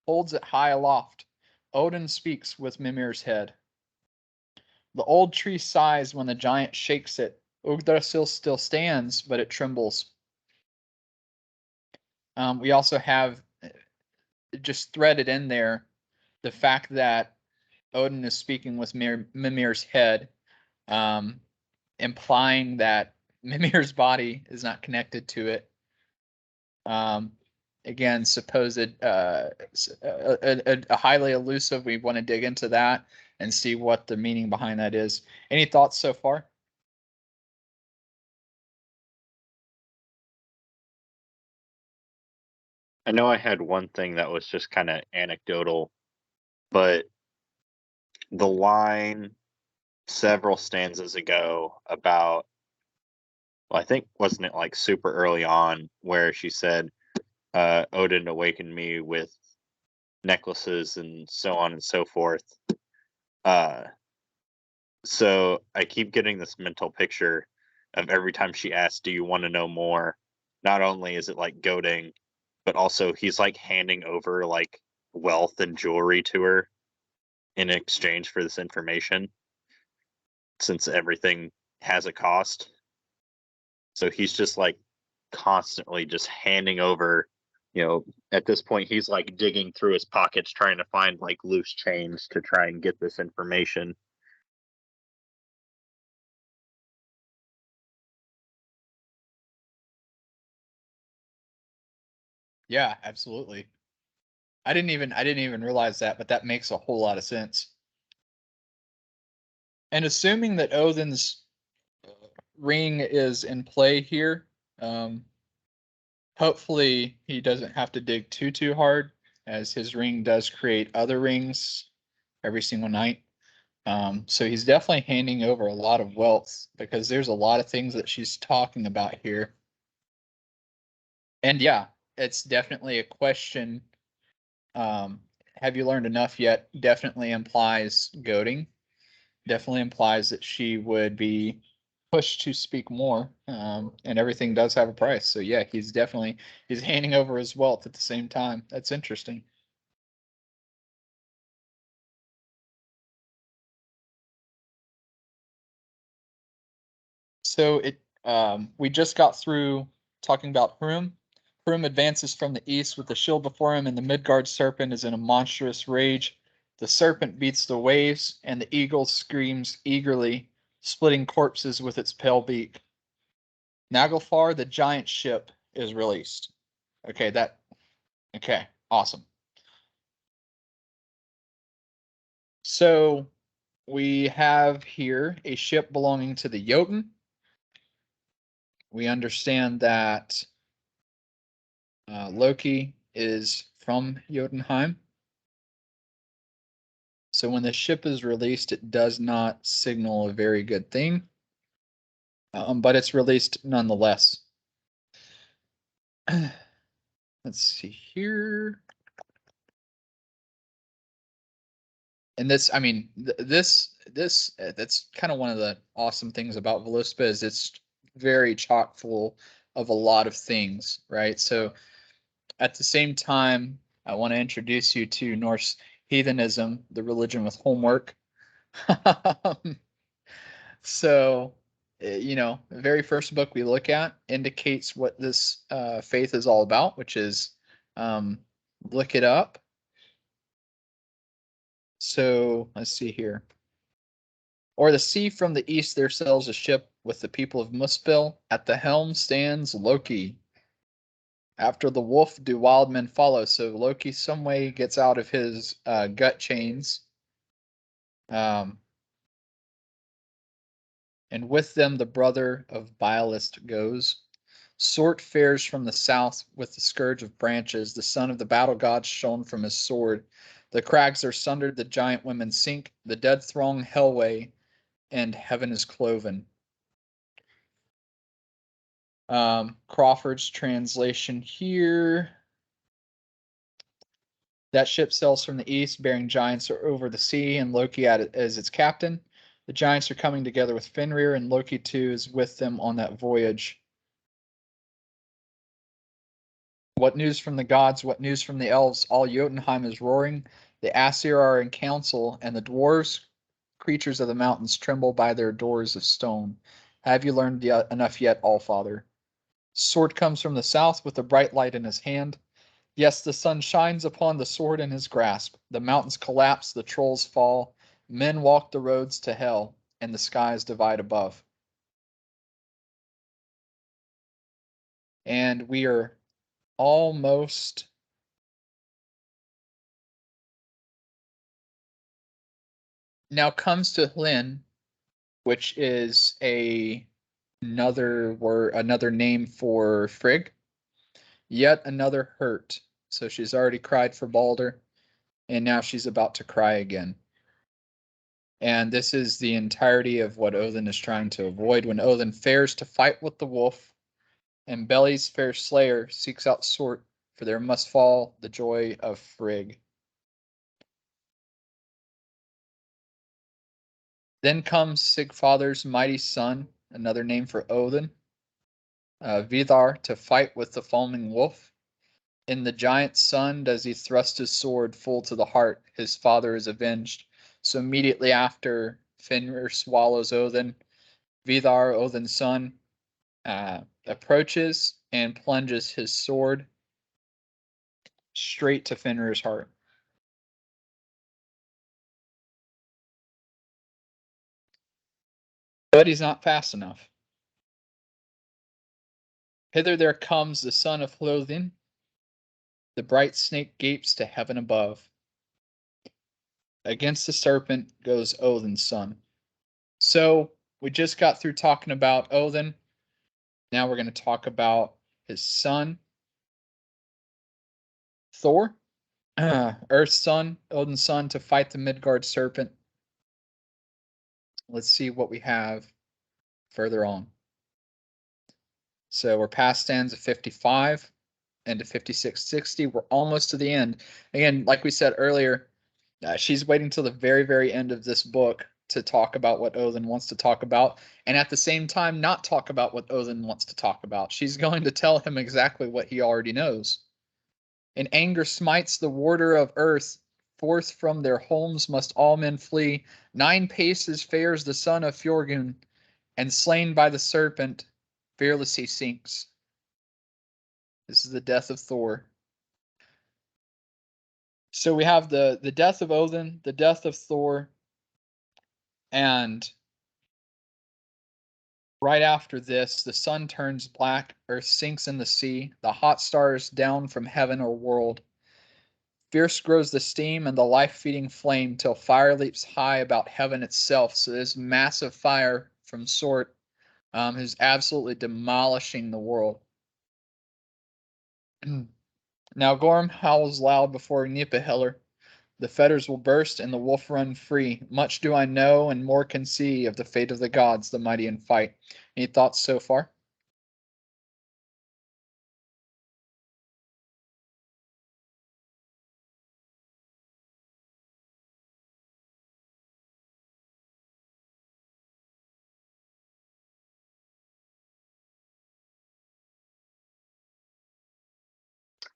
S1: holds it high aloft. Odin speaks with Mimir's head. The old tree sighs when the giant shakes it. Yggdrasil still stands, but it trembles. We also have just threaded in there the fact that Odin is speaking with Mimir's head, implying that Mimir's body is not connected to it. Again, supposed a highly elusive. We want to dig into that and see what the meaning behind that is. Any thoughts so far?
S4: I know I had one thing that was just kind of anecdotal, but the line several stanzas ago about, well, I think, wasn't it like super early on where she said, Odin awakened me with necklaces and so on and so forth. So I keep getting this mental picture of every time she asks, do you want to know more? Not only is it like goading, but also he's like handing over like wealth and jewelry to her in exchange for this information, since everything has a cost. So he's just like constantly just handing over, at this point he's like digging through his pockets trying to find like loose change to try and get this information.
S1: Yeah, absolutely. I didn't even realize that, but that makes a whole lot of sense. And assuming that Odin's ring is in play here, hopefully he doesn't have to dig too hard, as his ring does create other rings every single night. So he's definitely handing over a lot of wealth, because there's a lot of things that she's talking about here. And yeah, it's definitely a question. Have you learned enough yet? Definitely implies goading. Definitely implies that she would be pushed to speak more. And everything does have a price. So yeah, he's handing over his wealth at the same time. That's interesting. So we just got through talking about Hrum. Hrum advances from the east with the shield before him, and the Midgard serpent is in a monstrous rage. The serpent beats the waves, and the eagle screams eagerly, splitting corpses with its pale beak. Naglfar, the giant ship, is released. Okay, awesome. So we have here a ship belonging to the Jotun. We understand that Loki is from Jotunheim. So when the ship is released, it does not signal a very good thing, but it's released nonetheless. Let's see here. And this, I mean, that's kind of one of the awesome things about Völuspá, is it's very chock full of a lot of things, right? So at the same time, I want to introduce you to Norse heathenism, the religion with homework. So, the very first book we look at indicates what this faith is all about, which is look it up. So let's see here. Or the sea from the east there sails a ship with the people of Muspel. At the helm stands Loki. After the wolf do wild men follow. So Loki some way gets out of his gut chains. And with them the brother of Bylist goes. Sort fares from the south with the scourge of branches. The son of the battle god shone from his sword. The crags are sundered, the giant women sink. The dead throng hellway, and heaven is cloven. Crawford's translation here. That ship sails from the east, bearing giants over the sea, and Loki as its captain. The giants are coming together with Fenrir, and Loki too is with them on that voyage. What news from the gods? What news from the elves? All Jotunheim is roaring. The Aesir are in council, and the dwarves, creatures of the mountains, tremble by their doors of stone. Have you learned enough yet, Allfather? Sword comes from the south with a bright light in his hand. Yes, the sun shines upon the sword in his grasp. The mountains collapse, the trolls fall. Men walk the roads to hell, and the skies divide above. And we are almost now comes to Hlyn, which is another name for Frigg. Yet another hurt. So she's already cried for Balder, and now she's about to cry again. And this is the entirety of what Odin is trying to avoid. When Odin fares to fight with the wolf, and Beli's fair slayer seeks out Sort, for there must fall the joy of Frigg. Then comes Sigfather's mighty son, another name for Odin, Vidar, to fight with the foaming wolf. In the giant's son does he thrust his sword full to the heart. His father is avenged. So immediately after Fenrir swallows Odin, Vidar, Odin's son, approaches and plunges his sword straight to Fenrir's heart. But he's not fast enough. Hither there comes the son of Hlothin. The bright snake gapes to heaven above. Against the serpent goes Odin's son. So we just got through talking about Odin. Now we're going to talk about his son, Thor, Earth's son, Odin's son, to fight the Midgard serpent. Let's see what we have further on. So we're past stanza 55 into 5660. We're almost to the end. Again, like we said earlier, she's waiting till the very, very end of this book to talk about what Odin wants to talk about, and at the same time not talk about what Odin wants to talk about. She's going to tell him exactly what he already knows. In anger smites the warder of earth. Forth from their homes must all men flee. 9 paces fares the son of Fjorgun, and slain by the serpent, fearless he sinks. This is the death of Thor. So we have the death of Odin, the death of Thor, and right after this, the sun turns black, earth sinks in the sea, the hot stars down from heaven are whirled. Fierce grows the steam and the life-feeding flame till fire leaps high about heaven itself. So this massive fire from Sort is absolutely demolishing the world. Now Gorm howls loud before Nipahiller. The fetters will burst and the wolf run free. Much do I know and more can see of the fate of the gods, the mighty in fight. Any thoughts so far?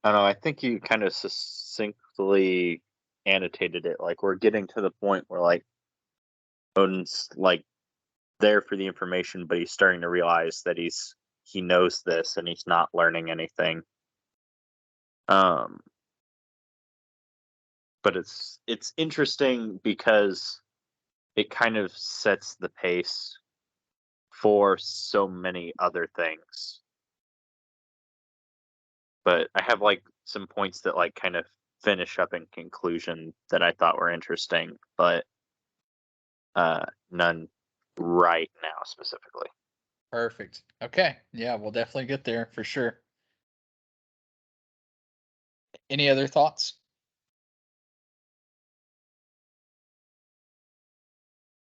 S4: I don't know. I think you kind of succinctly annotated it. Like we're getting to the point where like Odin's like there for the information, but he's starting to realize that he knows this and he's not learning anything. Um, but it's interesting because it kind of sets the pace for so many other things. But I have like some points that like kind of finish up in conclusion that I thought were interesting, but none right now specifically.
S1: Perfect. Okay. Yeah, we'll definitely get there for sure. Any other thoughts?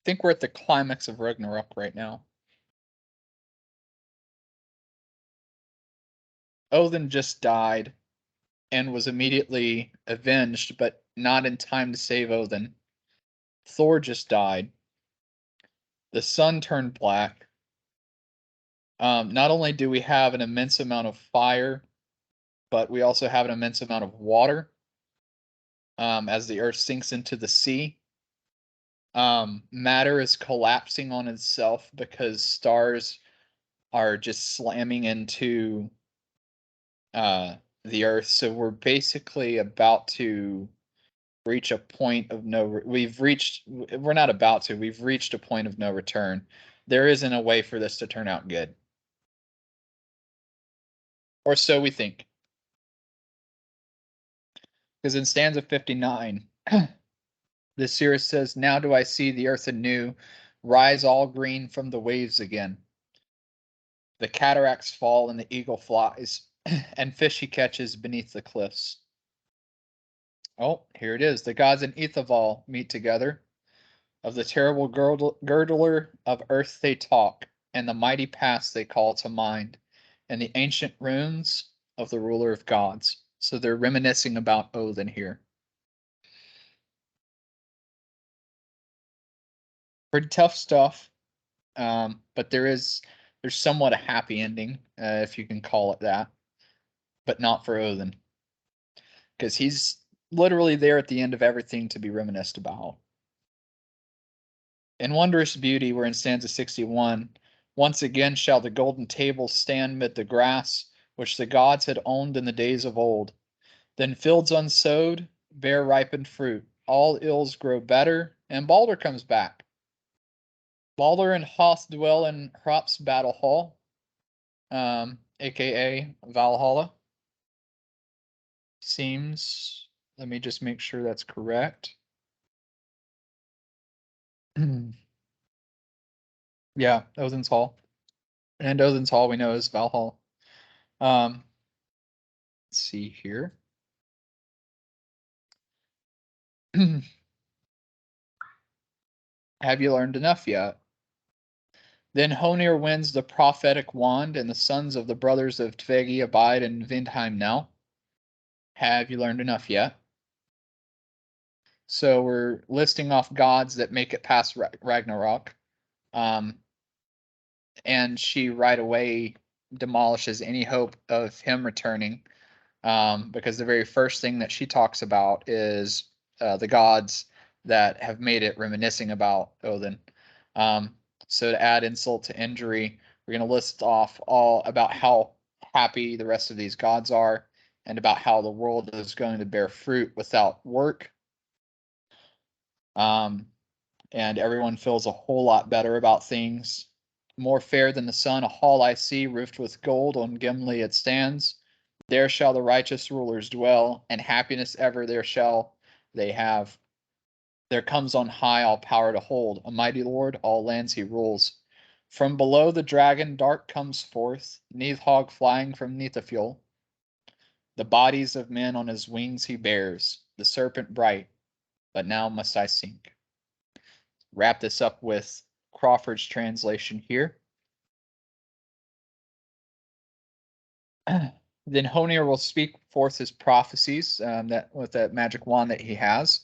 S1: I think we're at the climax of Ragnarok right now. Odin just died and was immediately avenged, but not in time to save Odin. Thor just died. The sun turned black. Not only do we have an immense amount of fire, but we also have an immense amount of water as the earth sinks into the sea. Matter is collapsing on itself because stars are just slamming into the earth. So we're basically about to reach a point of we've reached we're not about to we've reached a point of no return. There isn't a way for this to turn out good, or so we think, because in stanza 59 the seeress says, now do I see the earth anew rise all green from the waves again. The cataracts fall and the eagle flies and fish he catches beneath the cliffs. Oh, here it is. The gods and Ethaval meet together. Of the terrible girdler of earth they talk, and the mighty past they call to mind, and the ancient runes of the ruler of gods. So they're reminiscing about Odin here. Pretty tough stuff, but there's somewhat a happy ending, if you can call it that, but not for Odin, because he's literally there at the end of everything to be reminisced about. In wondrous beauty, we're in stanza 61. Once again shall the golden table stand mid the grass, which the gods had owned in the days of old. Then fields unsowed bear ripened fruit. All ills grow better, and Balder comes back. Balder and Hoth dwell in Hrop's battle hall, aka Valhalla. Seems, let me just make sure that's correct. Yeah, Odin's Hall. And Odin's Hall we know is Valhalla. Let's see here. Have you learned enough yet? Then Honir wins the prophetic wand, and the sons of the brothers of Tvegi abide in Vindheim now. Have you learned enough yet? So we're listing off gods that make it past Ragnarok. And she right away demolishes any hope of him returning, because the very first thing that she talks about is the gods that have made it reminiscing about Odin. So to add insult to injury, we're going to list off all about how happy the rest of these gods are and about how the world is going to bear fruit without work. And everyone feels a whole lot better about things. More fair than the sun, a hall I see, roofed with gold, on Gimli it stands. There shall the righteous rulers dwell, and happiness ever there shall they have. There comes on high all power to hold, a mighty lord, all lands he rules. From below the dragon dark comes forth, Nidhogg flying from Nithafjol. The bodies of men on his wings he bears, the serpent bright, but now must I sink. Wrap this up with Crawford's translation here. Then Honir will speak forth his prophecies, that with that magic wand that he has.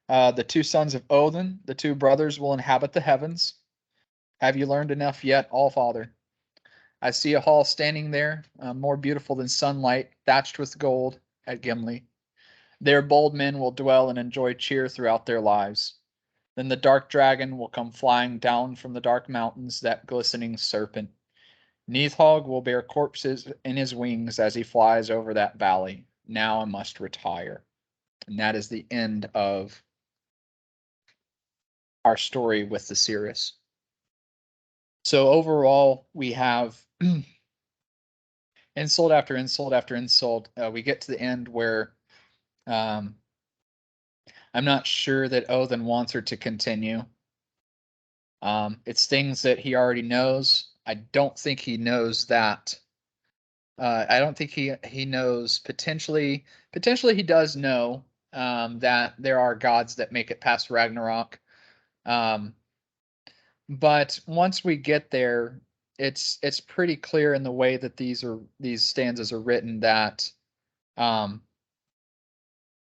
S1: The two sons of Odin, the two brothers, will inhabit the heavens. Have you learned enough yet, All-Father? I see a hall standing there, more beautiful than sunlight, thatched with gold, at Gimli. There bold men will dwell and enjoy cheer throughout their lives. Then the dark dragon will come flying down from the dark mountains, that glistening serpent. Nidhogg will bear corpses in his wings as he flies over that valley. Now I must retire. And that is the end of our story with the Cirrus. So overall, we have insult after insult after insult. We get to the end where I'm not sure that Odin wants her to continue. It's things that he already knows. I don't think he knows that. I don't think he knows potentially he does know that there are gods that make it past Ragnarok. But once we get there, it's pretty clear in the way that these stanzas are written that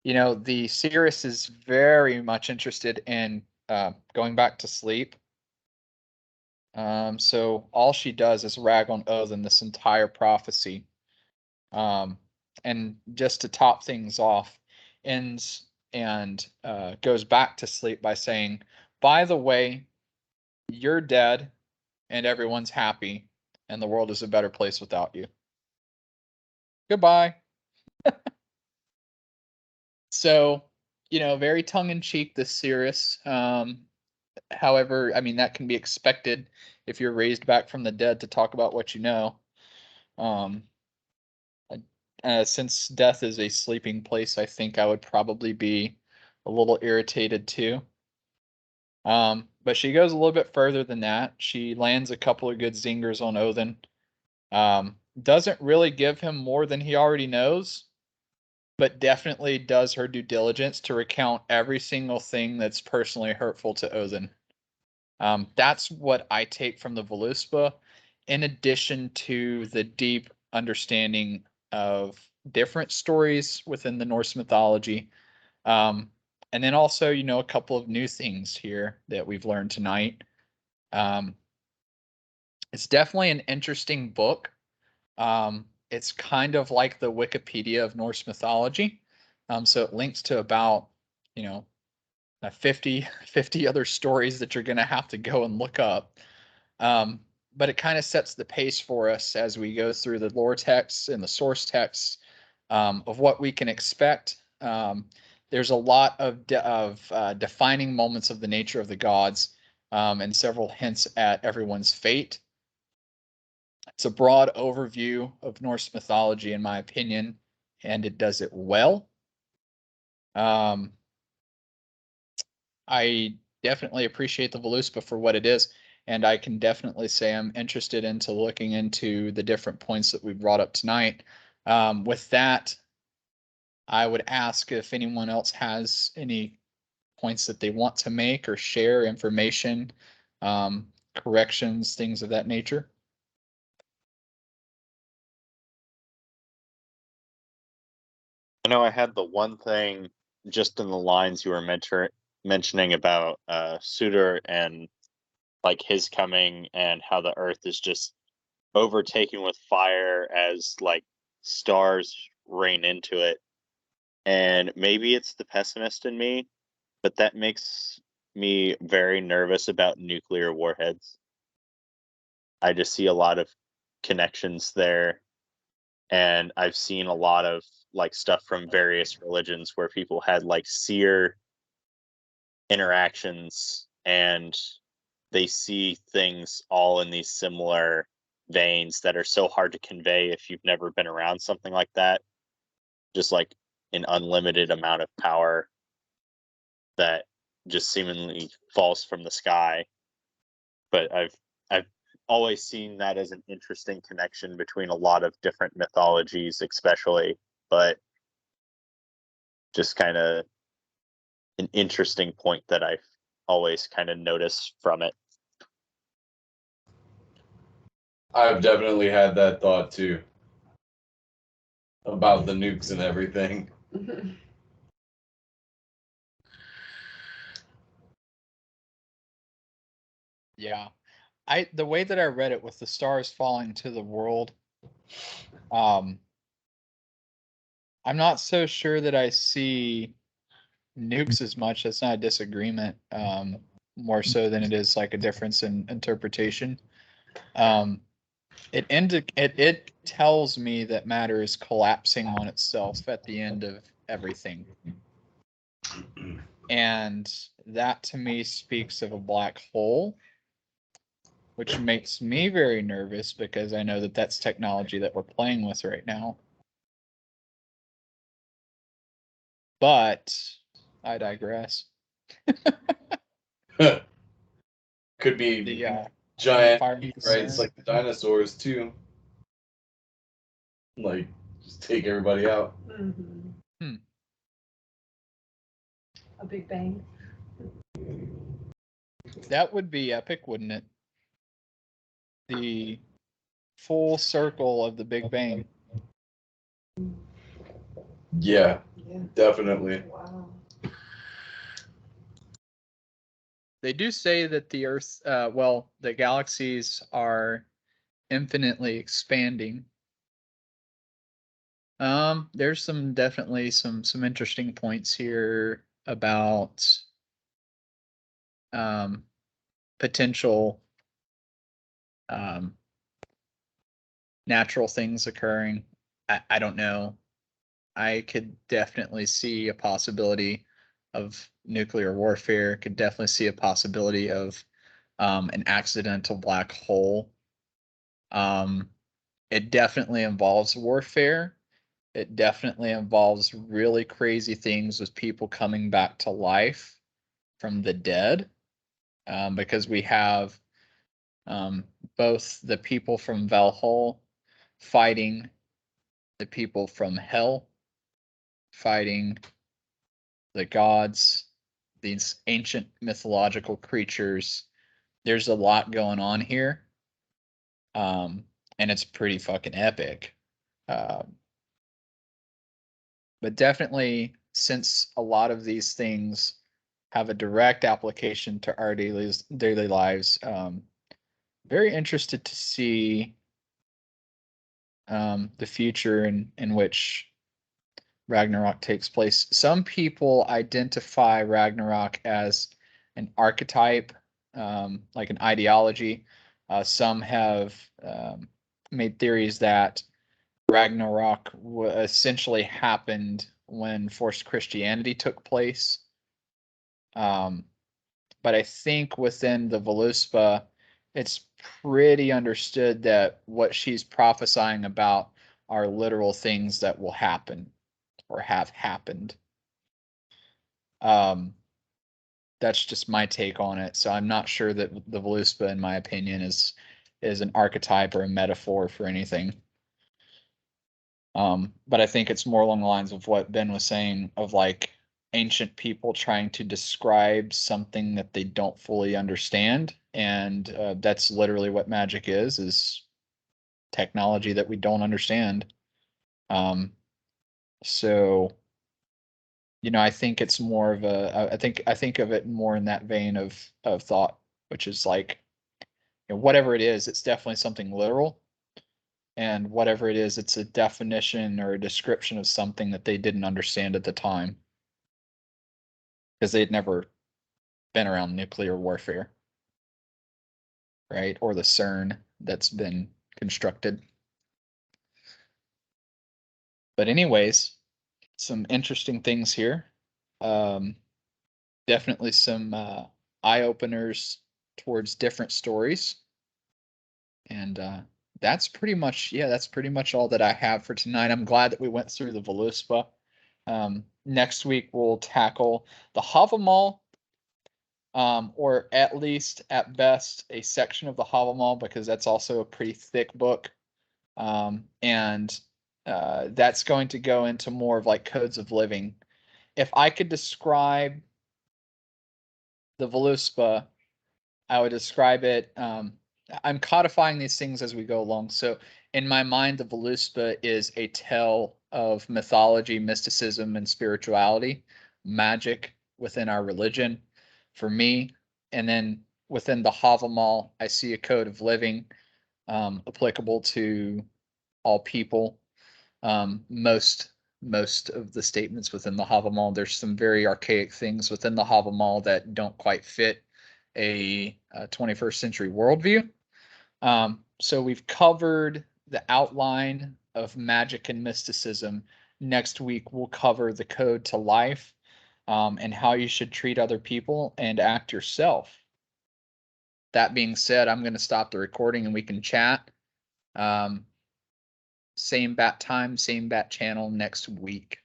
S1: the Cirrus is very much interested in going back to sleep. So all she does is rag on Odin this entire prophecy. And just to top things off, ends and goes back to sleep by saying, by the way, you're dead and everyone's happy and the world is a better place without you. Goodbye. So, very tongue-in-cheek, this Cirrus. However, I mean, that can be expected if you're raised back from the dead to talk about what you know. Since death is a sleeping place, I think I would probably be a little irritated too. But she goes a little bit further than that. She lands a couple of good zingers on Odin. Doesn't really give him more than he already knows, but definitely does her due diligence to recount every single thing that's personally hurtful to Odin. That's what I take from the Völuspá, in addition to the deep understanding of different stories within the Norse mythology. And then also, a couple of new things here that we've learned tonight. It's definitely an interesting book. It's kind of like the Wikipedia of Norse mythology. So it links to about, 50 other stories that you're going to have to go and look up. But it kind of sets the pace for us as we go through the lore texts and the source texts of what we can expect. There's a lot of defining moments of the nature of the gods and several hints at everyone's fate. It's a broad overview of Norse mythology, in my opinion, and it does it well. I definitely appreciate the Völuspá for what it is, and I can definitely say I'm interested into looking into the different points that we brought up tonight. With that, I would ask if anyone else has any points that they want to make or share information, corrections, things of that nature.
S4: I know I had the one thing just in the lines you were mentioning about Suter and like his coming and how the earth is just overtaken with fire as like stars rain into it. And maybe it's the pessimist in me, but that makes me very nervous about nuclear warheads. I just see a lot of connections there. And I've seen a lot of like stuff from various religions where people had like seer interactions and they see things all in these similar veins that are so hard to convey if you've never been around something like that. Just like an unlimited amount of power that just seemingly falls from the sky. But I've always seen that as an interesting connection between a lot of different mythologies, especially, but just kind of an interesting point that I've always kind of noticed from it.
S2: I've definitely had that thought too about the nukes and everything.
S1: Yeah. the way that I read it with the stars falling to the world, I'm not so sure that I see nukes as much. That's not a disagreement, more so than it is like a difference in interpretation. It tells me that matter is collapsing on itself at the end of everything. And that to me speaks of a black hole, which makes me very nervous because I know that that's technology that we're playing with right now. But I digress.
S2: Could be
S1: The
S2: giant
S1: fire
S2: meteorites like the dinosaurs too. Like just take everybody out.
S3: Mm-hmm. A Big Bang.
S1: That would be epic, wouldn't it? The full circle of the Big Bang.
S2: Yeah,
S3: Yeah.
S2: definitely.
S3: Wow.
S1: They do say that the Earth, the galaxies are infinitely expanding. There's definitely some interesting points here about potential natural things occurring. I don't know. I could definitely see a possibility of nuclear warfare. Could definitely see a possibility of an accidental black hole. It definitely involves warfare. It definitely involves really crazy things with people coming back to life from the dead, because we have both the people from Valhalla fighting the people from hell, fighting the gods, these ancient mythological creatures. There's a lot going on here, and it's pretty fucking epic. But definitely, since a lot of these things have a direct application to our daily lives, very interested to see the future in which Ragnarok takes place. Some people identify Ragnarok as an archetype, like an ideology. Some have made theories that Ragnarok essentially happened when forced Christianity took place. But I think within the Völuspá, it's pretty understood that what she's prophesying about are literal things that will happen or have happened. That's just my take on it. So I'm not sure that the Völuspá, in my opinion, is an archetype or a metaphor for anything. But I think it's more along the lines of what Ben was saying, of like ancient people trying to describe something that they don't fully understand, and that's literally what magic is technology that we don't understand. So I think it's more of I think of it more in that vein of thought, which is like, whatever it is, it's definitely something literal, and whatever it is, it's a definition or a description of something that they didn't understand at the time, because they'd never been around nuclear warfare, right? Or the CERN that's been constructed. But anyways, some interesting things here. Definitely some eye openers towards different stories. And that's pretty much all that I have for tonight. I'm glad that we went through the Völuspá. Next week we'll tackle the Havamal, or at least at best a section of the Havamal, because that's also a pretty thick book. And that's going to go into more of like codes of living. If I could describe the Völuspá, I would describe it. I'm codifying these things as we go along. So in my mind, the Völuspá is a tale of mythology, mysticism, and spirituality, magic within our religion for me. And then within the Havamal, I see a code of living applicable to all people. Most of the statements within the Havamal, there's some very archaic things within the Havamal that don't quite fit a 21st century worldview. So we've covered the outline of magic and mysticism. Next week, we'll cover the code to life, and how you should treat other people and act yourself. That being said, I'm going to stop the recording and we can chat. Same bat time, same bat channel next week.